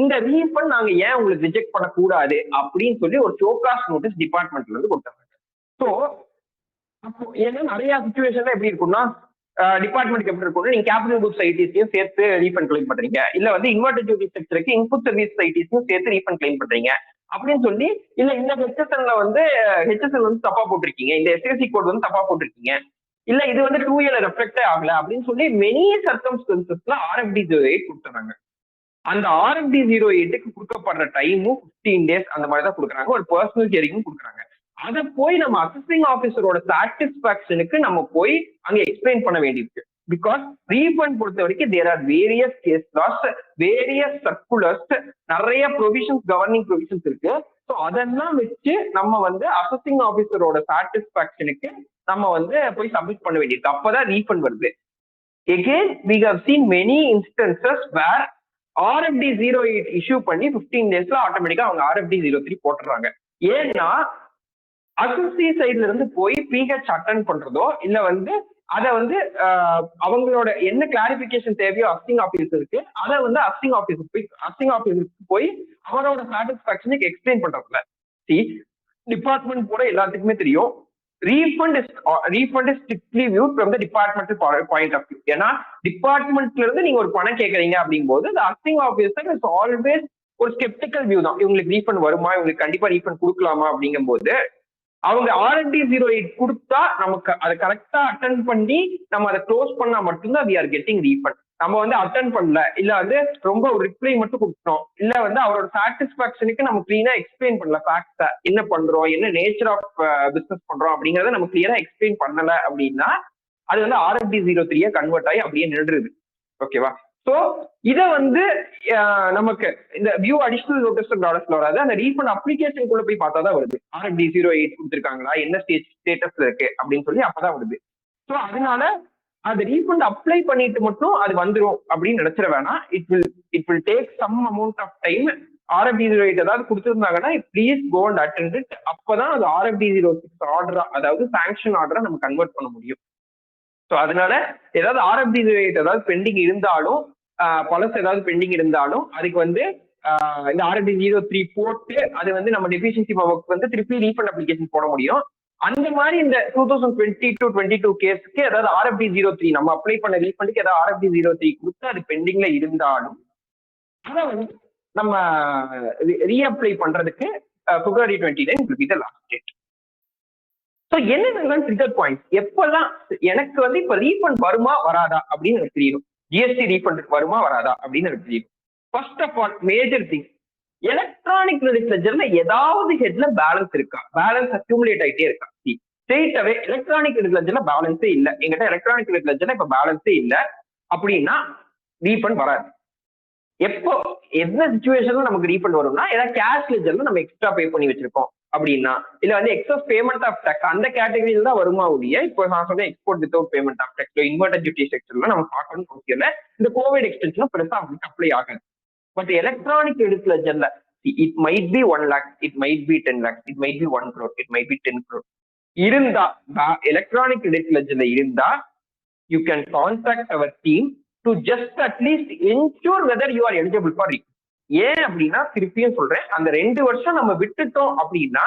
இந்த ரீஃபண்ட் நாங்க ஏன் உங்களுக்கு ரிஜெக்ட் பண்ணக்கூடாது அப்படின்னு சொல்லி ஒரு ஷோகாஸ் நோட்டீஸ் டிபார்ட்மெண்ட்ல இருந்து கொடுத்துறாங்க. ஸோ அப்போ ஏன்னா நிறைய சுச்சுவேஷன்ல எப்படி இருக்கும்னா டிபார்ட்மெண்ட் எப்படி இருக்கும், நீங்க கேபிட்டல் குட்ஸ் ஐடிஸையும் சேர்த்து ரீஃபண்ட் கிளைம் பண்றீங்க, இல்ல வந்து இன்வெர்டர் டியூட்டி செக்டருக்கு இன்புட் சர்வீஸ் ஐடிஸையும் சேர்த்து ரீஃபண்ட் கிளைம் பண்றீங்க அப்படின்னு சொல்லி, இல்ல இந்த ஹெச்எஸ்எல்ல வந்து ஹெச்எஸ்எல் வந்து தப்பா போட்டிருக்கீங்க, இந்த எஸ்எஸ்சி கோட் வந்து தப்பா போட்டிருக்கீங்க, இல்ல இது வந்து 2 இயர்ல ரெஃப்ளெக்டே ஆகல அப்படின்னு சொல்லி மெனி சர்க்கம்ஸ்டன்சஸ்ல RFD 08 கொடுத்துறாங்க. அந்த RFD 08க்கு கொடுக்கப்படுற டைமும் 15 days அந்த மாதிரி தான் கொடுக்குறாங்க. ஒரு பர்சனல் ஹியரிங்கும் கொடுக்குறாங்க. அதை போய் நம்ம அசஸிங் ஆஃபீஸரோட சாட்டிஸ்பாக்சனுக்கு நம்ம போய் அங்க எக்ஸ்பிளைன் பண்ண வேண்டியிருக்கு. பிகாஸ் ரீஃபண்ட் பொறுத்த வரைக்கும் there are various case laws, various circulars, நிறைய ப்ரொவிஷன்ஸ், கவர்னிங் ப்ரொவிஷன்ஸ் இருக்கு. ஸோ அதெல்லாம் வச்சு நம்ம வந்து அசஸிங் ஆஃபீஸரோட சாட்டிஸ்பாக்சனுக்கு நம்ம வந்து போய் சப்மிட் பண்ண வேண்டியிருக்கு. அப்பதான் ரீஃபண்ட் வருது. Again, we have seen many instances where RFD 08 issue பண்ணி 15 daysல ஆட்டோமேட்டிக்கா அவங்க RFD 03 போட்டுறாங்க. ஏன்னா அசஸி சைட்ல இருந்து போய் பிஹெச் அட்டன் பண்றதோ இல்ல வந்து அதை வந்து அவங்களோட என்ன கிளாரிபிகேஷன் தேவையோ அசஸிங் ஆஃபீஸருக்கு அதை வந்து அசஸிங் ஆஃபீஸருக்கு போய் அவரோட சாட்டிஸ்பாக்சனுக்கு எக்ஸ்பிளைன் பண்றதுல டிபார்ட்மெண்ட் கூட எல்லாத்துக்குமே தெரியும். refund is strictly viewed from the departmental point of view. ஏன்னா டிபார்ட்மெண்ட்ல இருந்து நீங்க ஒரு பணம் கேட்கறீங்க அப்படிங்கும் போது the assessing officer is always ஒரு ஸ்கெப்டிக்கல் வியூ தான். இவங்களுக்கு ரீஃபண்ட் வருமா, இவங்களுக்கு கண்டிப்பா ரீஃபண்ட் கொடுக்கலாமா அப்படிங்கும் போது அவங்க RFD 08 கொடுத்தா நமக்கு அதை கரெக்டா அட்டன் பண்ணி நம்ம அதை க்ளோஸ் பண்ணா மட்டும்தான் we are getting refund. நம்ம வந்து அட்டன் பண்ணல, இல்ல வந்து ரொம்ப ஒரு ரிப்ளை மட்டும் கொடுத்தோம், இல்ல வந்து அவரோட சாட்டிஸ்பாக்சனுக்கு நம்ம கிளீனா எக்ஸ்பிளைன் பண்ணல ஃபேக்ட்ஸை, என்ன பண்றோம், என்ன நேச்சர் ஆஃப் பிசினஸ் பண்றோம் அப்படிங்கறத நம்ம கிளியரா எக்ஸ்பிளைன் பண்ணல அப்படின்னா அது வந்து RFD 03 கன்வெர்ட் ஆகி அப்படியே நின்றுது. ஓகேவா? ஸோ இதை வந்து நமக்கு இந்த வியூ அடிஷனல் நோட்டீஸ் டாலர்ஸ்ல வராது, அந்த ரீஃபண்ட் அப்ளிகேஷனுக்குள்ள போய் பார்த்தா தான் வருது. RFD 08 கொடுத்துருக்காங்களா, என்ன ஸ்டேட்டஸ்ல இருக்கு அப்படின்னு சொல்லி அப்பதான் வருது. ஸோ அதனால அந்த ரீஃபண்ட் அப்ளை பண்ணிட்டு மட்டும் அது வந்துடும் அப்படின்னு நினைச்சிட வேணாம். It will take some amount of time. RFD 08 ஏதாவது கொடுத்துருந்தாங்கன்னா please go and attend it. அப்பதான் அது RFD 06 ஆர்டரா, அதாவது சாங்ஷன் ஆர்டரா நம்ம கன்வெர்ட் பண்ண முடியும். ஸோ அதனால ஏதாவது RFD 08 ஏதாவது பெண்டிங் இருந்தாலும், பழசு ஏதாவது பெண்டிங் இருந்தாலும் அதுக்கு வந்து இந்த RFD 03 போட்டு அது வந்து நம்ம டெஃபிஷியன்சி ஒர்க் வந்து திருப்பி ரீஃபண்ட் அப்ளிகேஷன் போட முடியும். அந்த மாதிரி இந்த 2020-22 கேஸ்க்கு ஏதாவது RFD 03 நம்ம அப்ளை பண்ண ரீஃபண்டுக்கு ஏதாவது RFD 03 கொடுத்து அது பெண்டிங்ல இருந்தாலும் அதை வந்து நம்ம ரீஅப்ளை பண்றதுக்கு February 29 will be the last date. So என்னென்ன ட்ரிகர் பாயிண்ட்ஸ், எப்பெல்லாம் எனக்கு வந்து இப்ப ரீஃபண்ட் வருமா வராதா அப்படின்னு எனக்கு தெரியும், ஜிஎஸ்டி ரீஃபண்ட் வருமா வராதா அப்படின்னு எனக்கு தெரியும். First of all major thing, electronic credit லெட்ஜர்ல ஏதாவது ஹெட்ல பேலன்ஸ் இருக்கா, பேலன்ஸ் அக்யூமுலேட் ஆகிட்டே இருக்கா. ஸ்ட்ரெயிட்டாவே எலக்ட்ரானிக் கிரெடிட் லெட்ஜர்ல பேலன்ஸே இல்லை, எங்கிட்ட எலக்ட்ரானிக் கிரெடிட் லெட்ஜர்ல இப்ப பேலன்ஸே இல்லை அப்படின்னா ரீஃபண்ட் வராது. எப்போ என்ன சிச்சுவேஷன்ல நமக்கு ரீஃபண்ட் வரும்னா, ஏதாவது கேஷ் லெட்ஜர்ல நம்ம எக்ஸ்ட்ரா பே பண்ணி வச்சிருக்கோம் அப்படின்னா, இல்ல வந்து எக்ஸஸ் பேமெண்ட் ஆஃப் டேக்ஸ் அந்த கேட்டகரியில தான் வருமா ஒழிய இப்போ நான் சொன்ன export without payment of tax inverter duty செக்டர்ல நம்ம பார்க்கணும்னு அவசியம். இந்த கோவிட் எக்ஸ்டென்ஷன் பெருசா அவங்களுக்கு அப்ளை ஆகாது. பட் எலக்ட்ரானிக் கிரெடிட் லெட்ஜர்ல it might be 1 lakh, it might be 10 lakhs, it might be 1 crore, it might be 10 crore இருந்தா, எலக்ட்ரானிக் கிரெடிட் லெட்ஜர்ல இருந்தா you can contact our team to just at least ensure whether you are eligible for refund. ஏன் அப்படின்னா திருப்பியும் சொல்றேன், அந்த 2 வருஷம் நம்ம விட்டுட்டோம் அப்படின்னா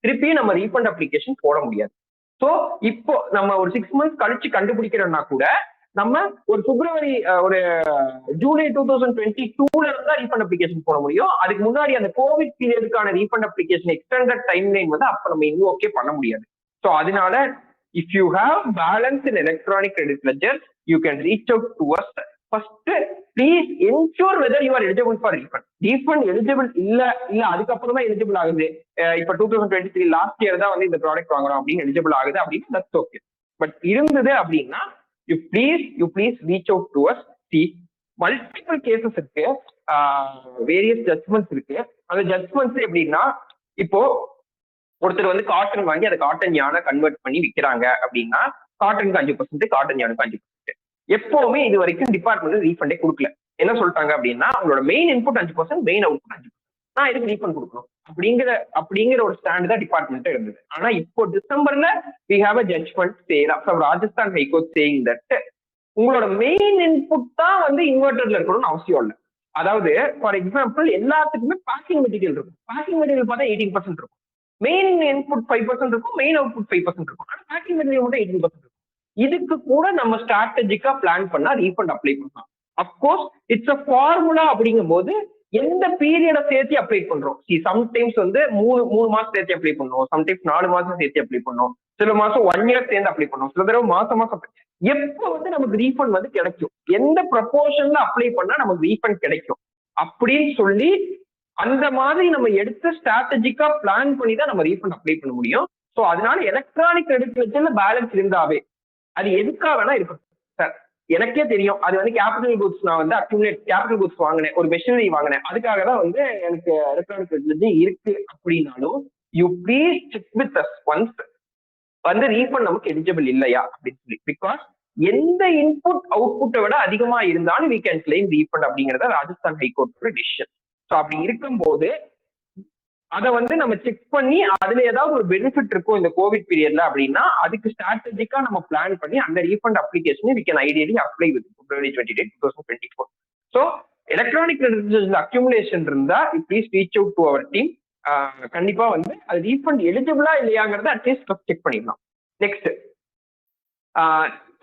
திருப்பியும் நம்ம ரீஃபண்ட் அப்ளிகேஷன் போட முடியாது. சோ இப்போ நம்ம ஒரு 6 months கழிச்சு கண்டுபிடிக்கிறோம்னா கூட நம்ம ஒரு பிப்ரவரி ஒரு ஜூலை 2022ல இருந்தா ரீஃபண்ட் அப்ளிகேஷன் போட முடியும். அதுக்கு முன்னாடி அந்த கோவிட் பீரியடுக்கான refund application extended time line வந்து அப்ப நம்ம இன்னும் ஓகே பண்ண முடியாது. ஸோ அதனால if you have balance in electronic credit ledger you can reach out to us. First please ensure whether you are eligible for refund. Refund eligible இல்ல அதுக்கப்புறம் தான் எலிஜிபிள் ஆகுது, இப்ப 2023 லாஸ்ட் இயர் தான் வந்து இந்த ப்ராடக்ட் வாங்குறோம் அப்படின்னு எலிஜிபிள் ஆகுது அப்படின்னு தட்ஸ் ஓகே. பட் இருந்தது அப்படின்னா you please reach out to us. See, multiple cases இருக்கு, various judgments இருக்கு. அந்த ஜட்ஜ்மெண்ட்ஸ் எப்படின்னா, இப்போ ஒருத்தர் வந்து காட்டன் வாங்கி அதை காட்டன் யானை கன்வெர்ட் பண்ணி விற்கிறாங்க அப்படின்னா காட்டனுக்கு 5%, காட்டன் யானுக்கு 5%. எப்பவுமே இது வரைக்கும் டிபார்ட்மெண்ட் ரீஃபண்டே கொடுக்கல. என்ன சொல்லிட்டாங்க அப்படின்னா, உங்களோட மெயின் இன்புட் 5%, மெயின் அவுட்புட் 5%, நான் இதுக்கு ரீஃபண்ட் கொடுக்கணும் அப்படிங்கிற ஒரு ஸ்டாண்ட் தான் டிபார்ட்மெண்ட் இருந்தது. ஆனா இப்போ டிசம்பர்ல we have a judgment from Rajasthan High Court saying that உங்களோட மெயின் இன்புட் தான் வந்து இன்வெர்டர்ல இருக்கணும்னு அவசியம் இல்லை. அதாவது ஃபார் எக்ஸாம்பிள் எல்லாத்துக்குமே பேக்கிங் மெட்டீரியல் இருக்கும். பேக்கிங் மெட்டீரியல் பார்த்தா 18% இருக்கும், மெயின் இன்புட் 5% இருக்கும், மெயின் அவுட்புட் 5% இருக்கும். ஆனா பேக்கிங் மெட்டீரியல் மட்டும் 18% இருக்கும். இதுக்கு கூட நம்ம ஸ்ட்ராட்டஜிக்கா பிளான் பண்ணா ரீஃபண்ட் அப்ளை பண்ணலாம். Of course it's a formula. அப்படிங்கும் போது எந்த பீரியட சேர்த்து அப்ளை பண்றோம், சம்டைம்ஸ் வந்து 3 மாசம் சேர்த்து அப்ளை பண்ணுவோம், சம்டைம்ஸ் 4 மாசம் சேர்த்து அப்ளை பண்ணுவோம், சில மாசம் 1 year சேர்ந்து அப்ளை பண்ணுவோம், சில தடவை மாசம் எப்ப வந்து நமக்கு ரீஃபண்ட் வந்து கிடைக்கும், எந்த ப்ரொபோர்ஷன்ல அப்ளை பண்ணா நமக்கு ரீஃபண்ட் கிடைக்கும் அப்படின்னு சொல்லி அந்த மாதிரி நம்ம எடுத்து ஸ்ட்ராட்டஜிக்கா பிளான் பண்ணி தான் நம்ம ரீஃபண்ட் அப்ளை பண்ண முடியும். ஸோ அதனால எலக்ட்ரானிக் கிரெடிட் லெட்ஜர்ல பேலன்ஸ் இருந்தாவே அது எதுக்காக வேணா இருக்கும் சார். எனக்கே தெரியும், அது வந்து கேபிட்டல் குட்ஸ், நான் வந்து அக்யூமுலேட் கேபிட்டல் குட்ஸ் வாங்கினேன், ஒரு மெஷினரி வாங்கினேன், அதுக்காக தான் வந்து எனக்கு எலக்ட்ரானிக் கிரெடிட் லெட்ஜர் இருக்கு அப்படின்னாலும் you please check with us once வந்து ரீஃபண்ட் நமக்கு எலிஜிபிள் இல்லையா அப்படின்னு சொல்லி. பிகாஸ் எந்த இன்புட் அவுட்புட்டை விட அதிகமா இருந்தாலும் we can claim ரீஃபண்ட் அப்படிங்கறத ராஜஸ்தான் ஹைகோர்ட்டோட டிசிஷன். ஸோ அப்படி இருக்கும்போது அதை வந்து நம்ம செக் பண்ணி அதுல ஏதாவது ஒரு பெனிஃபிட் இருக்கும் இந்த கோவிட் பீரியட்ல அப்படின்னா அதுக்கு ஸ்ட்ராட்டஜிக்கா நம்ம பிளான் பண்ணி அந்த ரீஃபண்ட் அப்ளிகேஷனை we can ideally apply with February 28, 2024. So electronic accumulation இருந்தா please reach out to our team. கண்டிப்பா வந்து அது ரீஃபண்ட் எலிஜிபிளா இல்லையாங்கிறத அட்லீஸ்ட் செக் பண்ணிடலாம். Next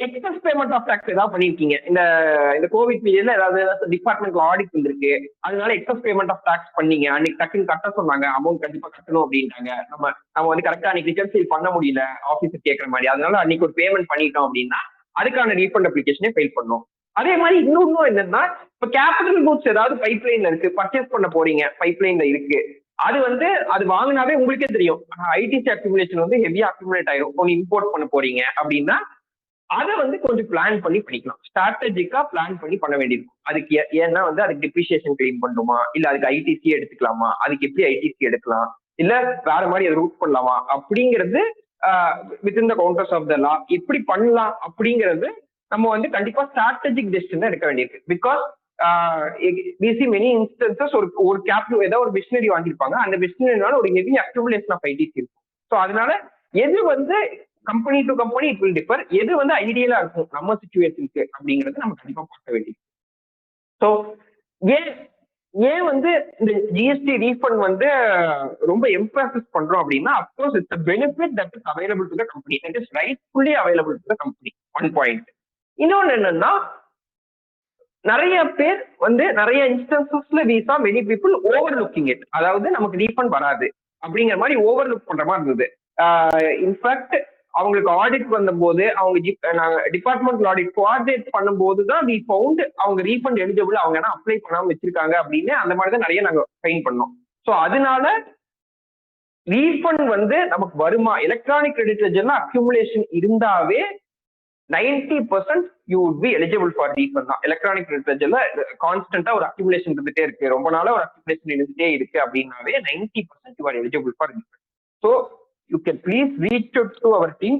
excess payment of tax ஏதாவது பண்ணிருக்கீங்க இந்த கோவிட் பீரியட்ல, ஏதாவது டிபார்ட்மெண்ட்ல ஆடிட் வந்திருக்கு, அதனால எக்ஸஸ் பேமெண்ட் ஆஃப் டாக்ஸ் பண்ணீங்க, அன்னைக்கு டக்குன்னு கட்ட சொன்னாங்க, அமௌண்ட் கண்டிப்பா கட்டணும் அப்படின்ட்டாங்க, நம்ம வந்து கரெக்டா அன்னைக்கு ரிட்டர்ன் ஃபைல் பண்ண முடியல ஆஃபீஸர் கேட்கற மாதிரி, அதனால அன்னைக்கு ஒரு பேமெண்ட் பண்ணிட்டோம் அப்படின்னா அதுக்கான ரீஃபண்ட் அப்ளிகேஷனே ஃபைல் பண்ணணும். அதே மாதிரி இன்னொன்னும் என்னன்னா, இப்ப கேபிட்டல் குட்ஸ் ஏதாவது பைப்லைன்ல இருக்கு, பர்ச்சேஸ் பண்ண போறீங்க, பைப்லைன்ல இருக்கு, அது வந்து அது வாங்கினாவே உங்களுக்கே தெரியும் ஐடிசி அக்யூமுலேஷன் வந்து ஹெவியா அக்யூமுலேட் ஆயிரும். ஒன்று இம்போர்ட் பண்ண போறீங்க அப்படின்னா அதை வந்து கொஞ்சம் பிளான் பண்ணி பண்ணிக்கலாம், ஸ்ட்ராட்டஜிக்கா பிளான் பண்ணி பண்ண வேண்டியிருக்கும். அதுக்கு ஏன்னா வந்து அதுக்கு டிப்ரிசியேஷன் கிளைம் பண்ணுமா, இல்ல அதுக்கு ஐடிசி எடுத்துக்கலாமா, அதுக்கு எப்படி ஐடிசி எடுக்கலாம், இல்ல வேற மாதிரி அதை ரூட் பண்ணலாமா அப்படிங்கிறது within the contours of the law எப்படி பண்ணலாம் அப்படிங்கிறது நம்ம வந்து கண்டிப்பா ஸ்ட்ராட்டஜிக் டெசிஷன் எடுக்க வேண்டியிருக்கு. Because we see many instances ஒரு கேபிட்டல் ஏதாவது ஒரு மிஷினரி வாங்கியிருப்பாங்க, அந்த மிஷினரினால ஒரு ஹெவி அக்யூமுலேஷன் ஆஃப் ஐடிசி இருக்கும். ஸோ அதனால எது வந்து company to company it will differ, எது வந்து ஐடியலா இருக்கும் நம்ம சிச்சுவேஷனுக்கு அப்படிங்கறது நம்ம கண்டிப்பா பார்க்க வேண்டியது. ஸோ ஏன் வந்து இந்த ஜிஎஸ்டி ரீஃபண்ட் வந்து ரொம்ப எம்பசிஸ் பண்றோம் அப்படின்னா, of course it's a benefit that is available to the company, that is rightfully available to the company. One point. இன்னொன்னு என்னன்னா, நிறைய பேர் வந்து நிறைய இன்ஸ்டன்சஸ்ல we saw many people overlooking it, அதாவது நமக்கு ரீஃபண்ட் வராது அப்படிங்கிற மாதிரி ஓவர் லுக் பண்ற மாதிரி இருந்தது. இன்ஃபேக்ட் அவங்களுக்கு ஆடிட் வந்த போது அவங்க டிபார்ட்மெண்டல் ஆடிட் கோஆர்டினேட் பண்ணும்போது தான் வி ஃபவுண்ட் அவங்க ரீஃபண்ட் எலிஜிபிள், அவங்க ஏன்னா அப்ளை பண்ணாம வச்சிருக்காங்க அப்படின்னு அந்த மாதிரி தான் நிறைய நாங்க ஃபைன் பண்ணோம். ஸோ அதனால ரீஃபண்ட் வந்து நமக்கு வருமா, எலக்ட்ரானிக் கிரெடிட் லெட்ஜர்ல அக்யூமுலேஷன் இருந்தாவே 90% you would be eligible for refund தான். எலக்ட்ரானிக் கிரெடிட் லெட்ஜர்ல கான்ஸ்டன்டா ஒரு அக்யூமுலேஷன் இருந்துட்டே இருக்கு, ரொம்ப நாளா ஒரு அக்யூமுலேஷன் இருந்துட்டே இருக்கு அப்படின்னாவே 90% you are eligible for refund. So you can please reach out to our team.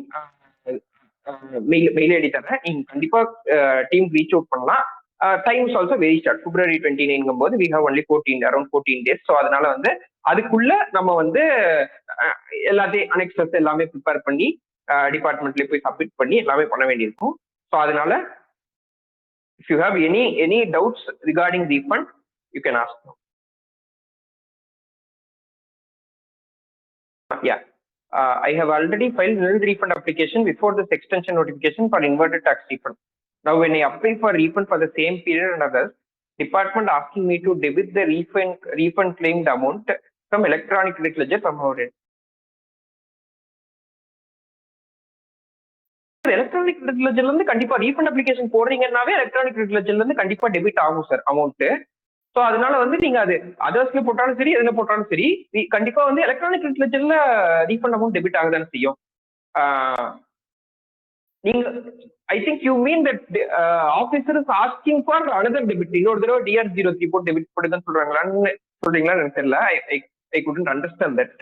Mail ID தரேன், நீங்க கண்டிப்பா டீம் ரீச் அவுட் பண்ணலாம். Time is also very short. February 29 போது we have only around 14 days. So அதனால வந்து அதுக்குள்ள நம்ம வந்து எல்லாத்தையும் அனெக்ஸஸ் எல்லாமே ப்ரிப்பேர் பண்ணி டிபார்ட்மெண்ட்ல போய் சப்மிட் பண்ணி எல்லாமே பண்ண வேண்டியிருக்கும். ஸோ அதனால If you have any doubts regarding refund, you can ask now. Yeah, I have already filed nil refund application before this extension notification for inverted tax refund. Now, when I apply for refund for the same period and others, department asking me to debit the refund claimed amount from electronic credit ledger from our end. Electronic credit லெட்ஜர்ல இருந்து கண்டிப்பா refund application போடுறீங்கன்னாவே electronic credit லெட்ஜர்ல இருந்து கண்டிப்பா debit ஆகும் sir amount. So அதனால வந்து நீங்க அது அதர்ஸ்ல போட்டாலும் சரி எதுல போட்டாலும் சரி கண்டிப்பா வந்து எலக்ட்ரானிக் கிரெடிட் லெட்ஜர்ல ரீஃபண்ட் அமௌண்ட் டெபிட் ஆகுதானே செய்யும். நீங்க I think you mean that officer is asking for another debit, இன்னொரு தடவை DR03 போட்டு டெபிட் போட்டுதான் சொல்றாங்களான்னு சொல்றீங்களான்னு எனக்கு தெரியல. ஐ குடன்ட் அண்டர்ஸ்டாண்ட் தட்.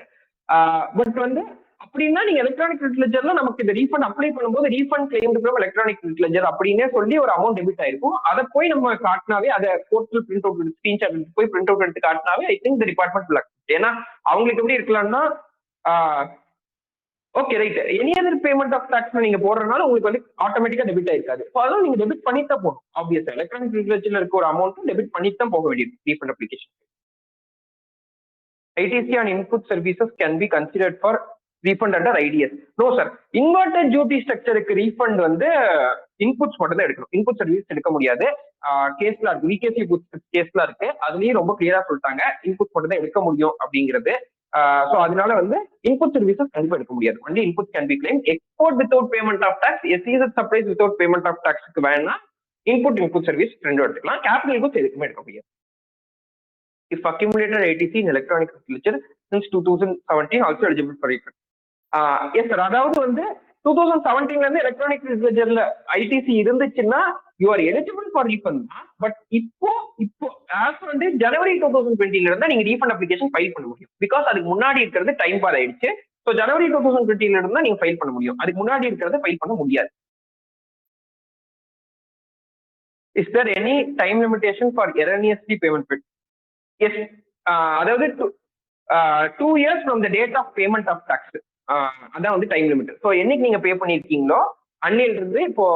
பட் வந்து அப்படின்னா நீங்க எலக்ட்ரானிக் கிரெடிட் லெட்ஜர்ல நமக்கு இந்த ரீஃபண்ட் அப்ளை பண்ணும்போது refund claim electronic credit ledger அப்படின்னே சொல்லி ஒரு அமௌண்ட் டெபிட் ஆயிருக்கும். அதை போய் நம்ம காட்டினாவே அதை போர்ட்டல் பிரிண்ட் அவுட் எடுத்து ஸ்கிரீன்ஷாட் எடுத்து போய் பிரிண்ட் அவுட் எடுத்து காட்டினாவே I think the department will accept. ஏன்னா அவங்களுக்கு எப்படி இருக்கலாம்னா okay right any other payment of tax நீங்க போடுறதுனால உங்களுக்கு வந்து ஆட்டோமேட்டிக்கா டெபிட் ஆயிருக்காது. அதெல்லாம் நீங்க டெபிட் பண்ணிட்டு தான் போகணும். ஆப்வியஸா எலக்ட்ரானிக் கிரெடிட் லெட்ஜர்ல இருக்க ஒரு அமௌண்ட் டெபிட் பண்ணிட்டு தான் போக வேண்டியது refund application. ITC on input services can be considered for refund under IDS. No sir, inverted duty structure-க்கு refund வந்து inputs மட்டும் தான் எடுக்கணும். input service எடுக்க முடியாது. கேஸ்ல இருக்கு, VKC கேஸ்ல இருக்கு, அதுலயும் ரொம்ப கிளியரா சொல்லிட்டாங்க inputs மட்டும் தான் எடுக்க முடியும் அப்படிங்கிறது. ஸோ அதனால வந்து இன்புட் சர்வீசஸ் கண்டிப்பா எடுக்க முடியாது. Only input can be claim. Export without payment of tax, SEZ supplies without payment of டாக்ஸ்க்கு வேணா இன்புட் சர்வீஸ் ரெண்டும் எடுத்துக்கலாம். கேபிட்டல் குட்ஸ் எதுக்குமே எடுக்க முடியாது. If accumulated ITC in electronic ledger since 2017 also eligible for refund. Yes sir, அதாவது வந்து 2017ல இருந்து எலக்ட்ரானிக் லெட்ஜர்ல ITC இருந்துச்சுன்னா you are eligible for refund. But இப்போ ஆஸ் வந்து ஜனவரி 2020ல இருந்தா நீங்க ரீஃபண்ட் அப்ளிகேஷன் ஃபைல் பண்ண முடியும். பிகாஸ் அதுக்கு முன்னாடி இருக்கிறது டைம் பாஸ் ஆயிடுச்சு. ஸோ ஜனவரி 2020ல இருந்தா நீங்க ஃபைல் பண்ண முடியும். அதுக்கு முன்னாடி இருக்கிறத ஃபைல் பண்ண முடியாது. Is there any time limitation for erroneously payment bit? Yes, அதாவது 2 years from the date of payment of tax. அதான் வந்து டைம் லிமிட். ஸோ என்னைக்கு நீங்க பே பண்ணிருக்கீங்களோ அன்னில இருந்து இப்போ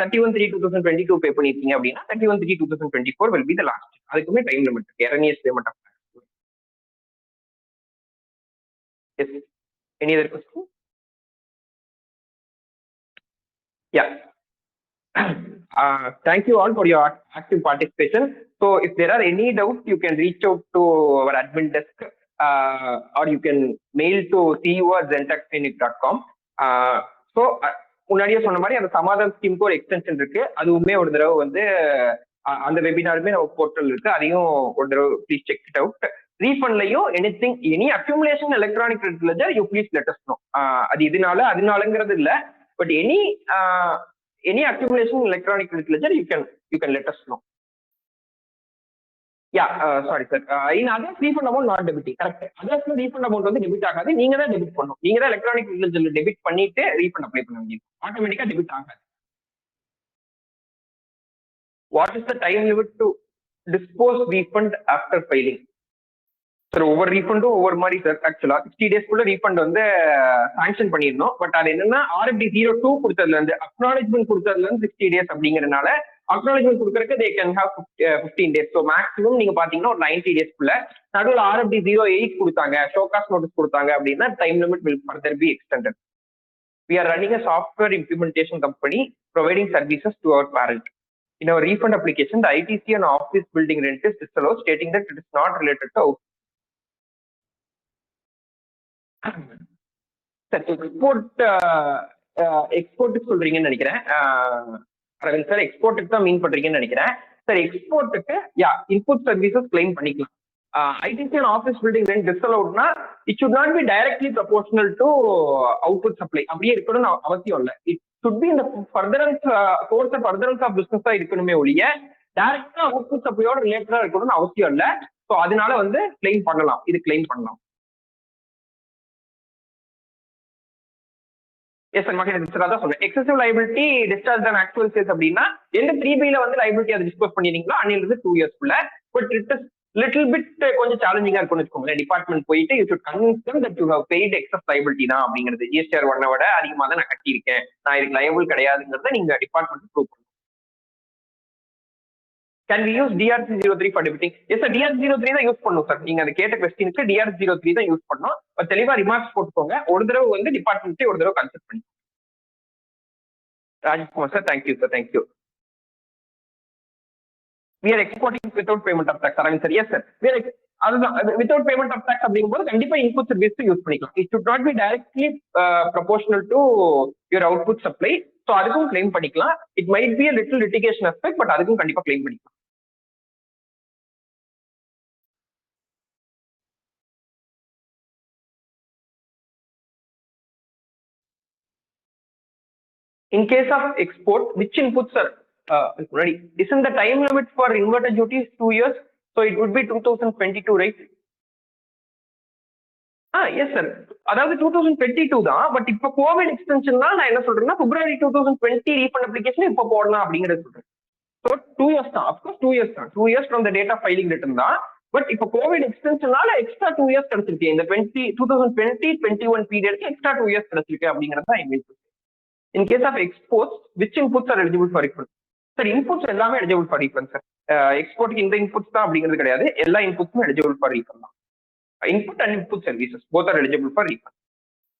31/3/2022 பே பண்ணிருக்கீங்க அப்படின்னா 31/3/2024 will be the last. அதுக்குமே time limit erroneous payment of tax. Yes, any other question? Yeah. Thank you all for your active participation. So if there are any doubts, you can reach out to our admin desk or you can mail to ceo@zentaxclinic.com. So முன்னாடியே சொன்ன மாதிரி அந்த சமாதான் ஸ்கீமுக்கு ஒரு extension இருக்கு. அதுவுமே ஒரு தடவை வந்து அந்த வெபினாருமே நம்ம போர்ட்டல் இருக்கு, அதையும் ஒரு தடவை ப்ளீஸ் செக் இட் அவுட். ரீஃபண்ட்லையும் any accumulation electronic credit ledger you please let us know. அது இதனாலங்கிறது இல்லை, but any accumulation in electronic credit ledger you can let us know. Yeah, sorry sir, in others refund amount not debiting. Correct. Others refund amount வந்து debit ஆகாது, நீங்க தான் debit பண்ணணும். நீங்க தான் எலக்ட்ரானிக் credit ledger டெபிட் பண்ணிட்டு refund apply பண்ண வேண்டியது. ஆட்டோமேட்டிக்கா டெபிட் ஆகாது. What is the time limit to dispose refund after filing? Sir ஒவ்வொரு ரீஃபண்டும் ஒவ்வொரு மாதிரி சார். ஆக்சுவலா 60 டேஸ்க்குள்ள ரீஃபண்ட் வந்து சாங்ஷன் பண்ணிடணும். பட் அது என்னன்னா RFD 02 கொடுத்ததுல இருந்து அக்னாலஜ்மெண்ட் கொடுத்ததுல இருந்து 60 டேஸ் அப்படிங்கறதுனால அக்னாலஜ்மெண்ட் கொடுக்கறதுக்கு they can have 15 days. So maximum நீங்க பாத்தீங்கன்னா ஒரு 90 டேஸ்க்குள்ள. நடுவில் RFD 08 கொடுத்தாங்க, ஷோகாஸ் நோட்டீஸ் கொடுத்தாங்க அப்படின்னா time limit will further be extended. We are running a software implementation company providing services to our parent. In our refund application, the ITC and office building rent is disallowed, stating that it is not related to sir எக்ஸ்போர்ட்டுக்கு சொல்றீங்கன்னு நினைக்கிறேன். Aravind sir எக்ஸ்போர்ட்டுக்கு தான் mean பண்றீங்கன்னு நினைக்கிறேன். Sir எக்ஸ்போர்ட்டுக்கு input services claim பண்ணிக்கலாம். ITC and office building rent disallowedனா it should not be directly proportional to output supply. அப்படியே இருக்கணும்னு அவசியம் இல்லை. It should be in the furtherance source of furtherance of business இருக்கணுமே ஒழிய டைரக்டா அவுட்புட் சப்ளையோட ரிலேட்டடா இருக்கணும்னு அவசியம் இல்லை. ஸோ அதனால வந்து கிளைம் பண்ணலாம், இது கிளைம் பண்ணலாம். எஸ் சார், மகன் தான் சொல்றேன். Excessive liability discharge on actual sales அப்படின்னா எந்த 3Bல வந்து லைபிலிட்டி அதை டிஸ்போஸ் பண்ணிருக்கீங்களோ அன்னிலிருந்து 2 இயர்ஸ்க்குள்ள. But it is little bit கொஞ்சம் சேலஞ்சிங்கா இருக்கும்னு வச்சுக்கோங்களேன். டிபார்ட்மெண்ட் போயிட்டு you should convince them that you have paid excess liability தான் அப்படிங்கிறது. GSTR 1 விட அதிகமாக தான் நான் கட்டியிருக்கேன், நான் இதுக்கு லைபிள் கிடையாதுங்கிறத நீங்க department prove Can we use DRC03 for debiting? Yes sir, DRC03 தான் யூஸ் பண்ணும் சார். நீங்க அந்த கேட்ட கொஸ்டினுக்கு DRC03 தான் யூஸ் பண்ணோம். தெளிவா ரிமார்க்ஸ் போட்டுக்கோங்க. ஒரு தடவை வந்து டிபார்ட்மெண்ட்டே ஒரு தடவை கன்சல்ட் பண்ணி. Rajkumar sir, thank you sir, thank you. We are exporting without payment of tax. Aravind sir, yes sir. அதுதான் வித்வுட் பேமெண்ட் ஆஃப் டாக்ஸ் அப்படிங்கும்போது கண்டிப்பா இன்புட் சர்வீஸ் யூஸ் பண்ணிக்கலாம். It should not be directly proportional to your output supply. So அதுக்கும் claim பண்ணிக்கலாம். இட் மைட் பி a little litigation aspect, but அதுக்கும் கண்டிப்பா கிளைம் பண்ணிக்கலாம். In case of export, which inputs are ready? Isn't the time limit for inverted duty is 2 years? So it would be 2022, right? Yes sir. அதாவது 2022 தான். But இப்போ Covid extension தான் நான் என்ன சொல்றேன்னா February 2020 ரீஃபண்ட் அப்ளிகேஷன் இப்போ போடலாம் அப்படிங்கிறது சொல்றேன். ஸோ 2 years தான். அப்கோர்ஸ் 2 years தான். 2 years from the date of filing written தான். பட் இப்போ கோவிட் எக்ஸ்டென்ஷனால எக்ஸ்ட்ரா 2 years கிடைச்சிருக்கு. இந்த 2020-21 பீரியட்க்கு எக்ஸ்ட்ரா 2 years கிடைச்சிருக்கு அப்படிங்கிறது தான் எங்களுக்கு. In case of exports, which inputs are eligible for refund? Sir inputs எல்லாமே எலிஜிபிள் ஃபார் ரீஃபண்ட் சார். எக்ஸ்போர்ட்டுக்கு இந்த இன்புட்ஸ் தான் அப்படிங்கிறது கிடையாது. எல்லா இன்புட்ஸும் எலிஜிபிள் ஃபார் ரீஃபண்ட் தான். Input and input services both are eligible for refund.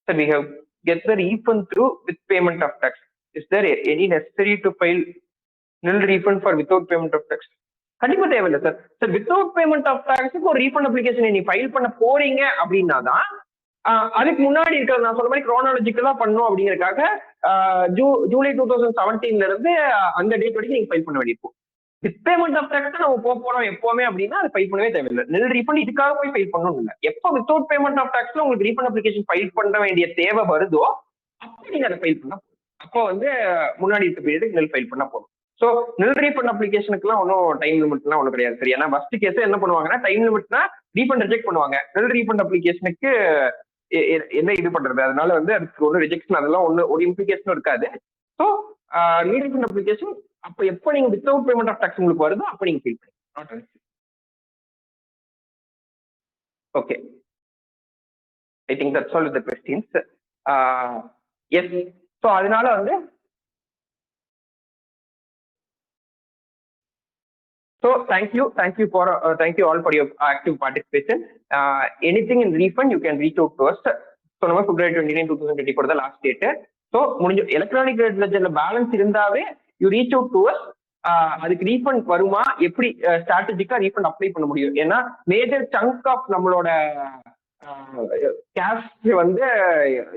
So we have get the refund through with payment of tax. Is there any necessary to file nil refund for without payment of tax? கண்டிப்பா தேவையில்லை sir. Sir without payment of டாக்ஸுக்கு ஒரு refund application நீ file பண்ண போறீங்க அப்படின்னா தான் அதுக்கு முன்னாடி இருக்கிற நான் சொன்ன மாதிரி குரோனாலஜிக்கலா பண்ணும் அப்படிங்கறதுக்காக ஜூலை 2017 இருந்து அந்த டேட் வரைக்கும் நீங்க ஃபைல் பண்ண வேண்டியிருக்கும். வித் பேமெண்ட் ஆஃப் டாக்ஸ் நம்ம போறோம் எப்பவுமே அப்படின்னா அதை ஃபைல் பண்ணவே தேவையில்லை. நெல் ரீஃபண்ட் இதுக்காக போய் ஃபைல் பண்ணணும் இல்லை. எப்போ வித்தவுட் பேமெண்ட் ஆஃப் டாக்ஸ்ல உங்களுக்கு ரீஃபண்ட் அப்ளிகேஷன் ஃபைல் பண்ண வேண்டிய தேவை வருதோ அப்போ நீங்க அதை ஃபைல் பண்ணா போதும். அப்போ வந்து முன்னாடி இருக்க பீரியடுக்கு நெல் ஃபைல் பண்ணா போதும். ஸோ நெல் ரீஃபண்ட் அப்ளிகேஷனுக்குலாம் ஒன்றும் டைம் லிமிட்லாம் ஒன்றும் கிடையாது சரி. ஏன்னா ஃபர்ஸ்ட் கேஸ் என்ன பண்ணுவாங்கன்னா டைம் லிமிட்னா ரீஃபண்ட் ரிஜெக்ட் பண்ணுவாங்க. நெல் ரீஃபண்ட் அப்ளிகேஷனுக்கு என்ன இது பண்றது, அதனால வந்து அதுக்கு ஒரு ரிஜெக்ஷன் அதெல்லாம் ஒரு இம்ப்ளிகேஷனும் இருக்காது. ஸோ நெல் ரீஃபண்ட் அப்ளிகேஷன் அப்ப எப்ப நீங்க வித்தவுட் பேமெண்ட் ஆஃப் டாக்ஸ் உங்களுக்கு வருதோ அப்ப நீங்க ஃபீல் பண்ணுங்க. Okay, I think that's all with the questions. Yes, so அதனால வந்து so thank you all for your active participation. Anything in refund you can reach out to us. So நம்ம February 29, 2020 for the last date. So முடிஞ்ச electronic லெட்ஜர்ல balance இருந்தாவே you reach out to us. அதுக்கு refund வருமா, எப்படி ஸ்ட்ராட்டஜிக்கா refund apply பண்ண முடியும்? ஏன்னா மேஜர் சங்க் ஆஃப் நம்மளோட கேஷ் வந்து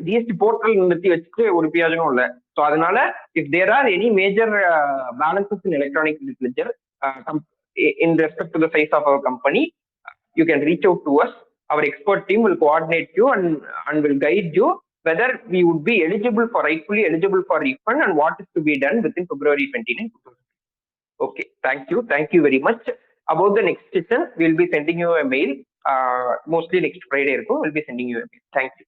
ஜிஎஸ்டி போர்ட்டல் நிறுத்தி வச்சுட்டு ஒரு பிரயோஜனம் இல்லை. ஸோ அதனால if there are any major balances in electronic ledger in respect to the size of our company, you can reach out to us. Our expert team will coordinate you and will guide you whether we would be rightfully eligible for refund and what is to be done within February 29. Okay, thank you very much. About the next session, we'll be sending you a mail. Mostly next Friday we'll be sending you a mail. Thank you.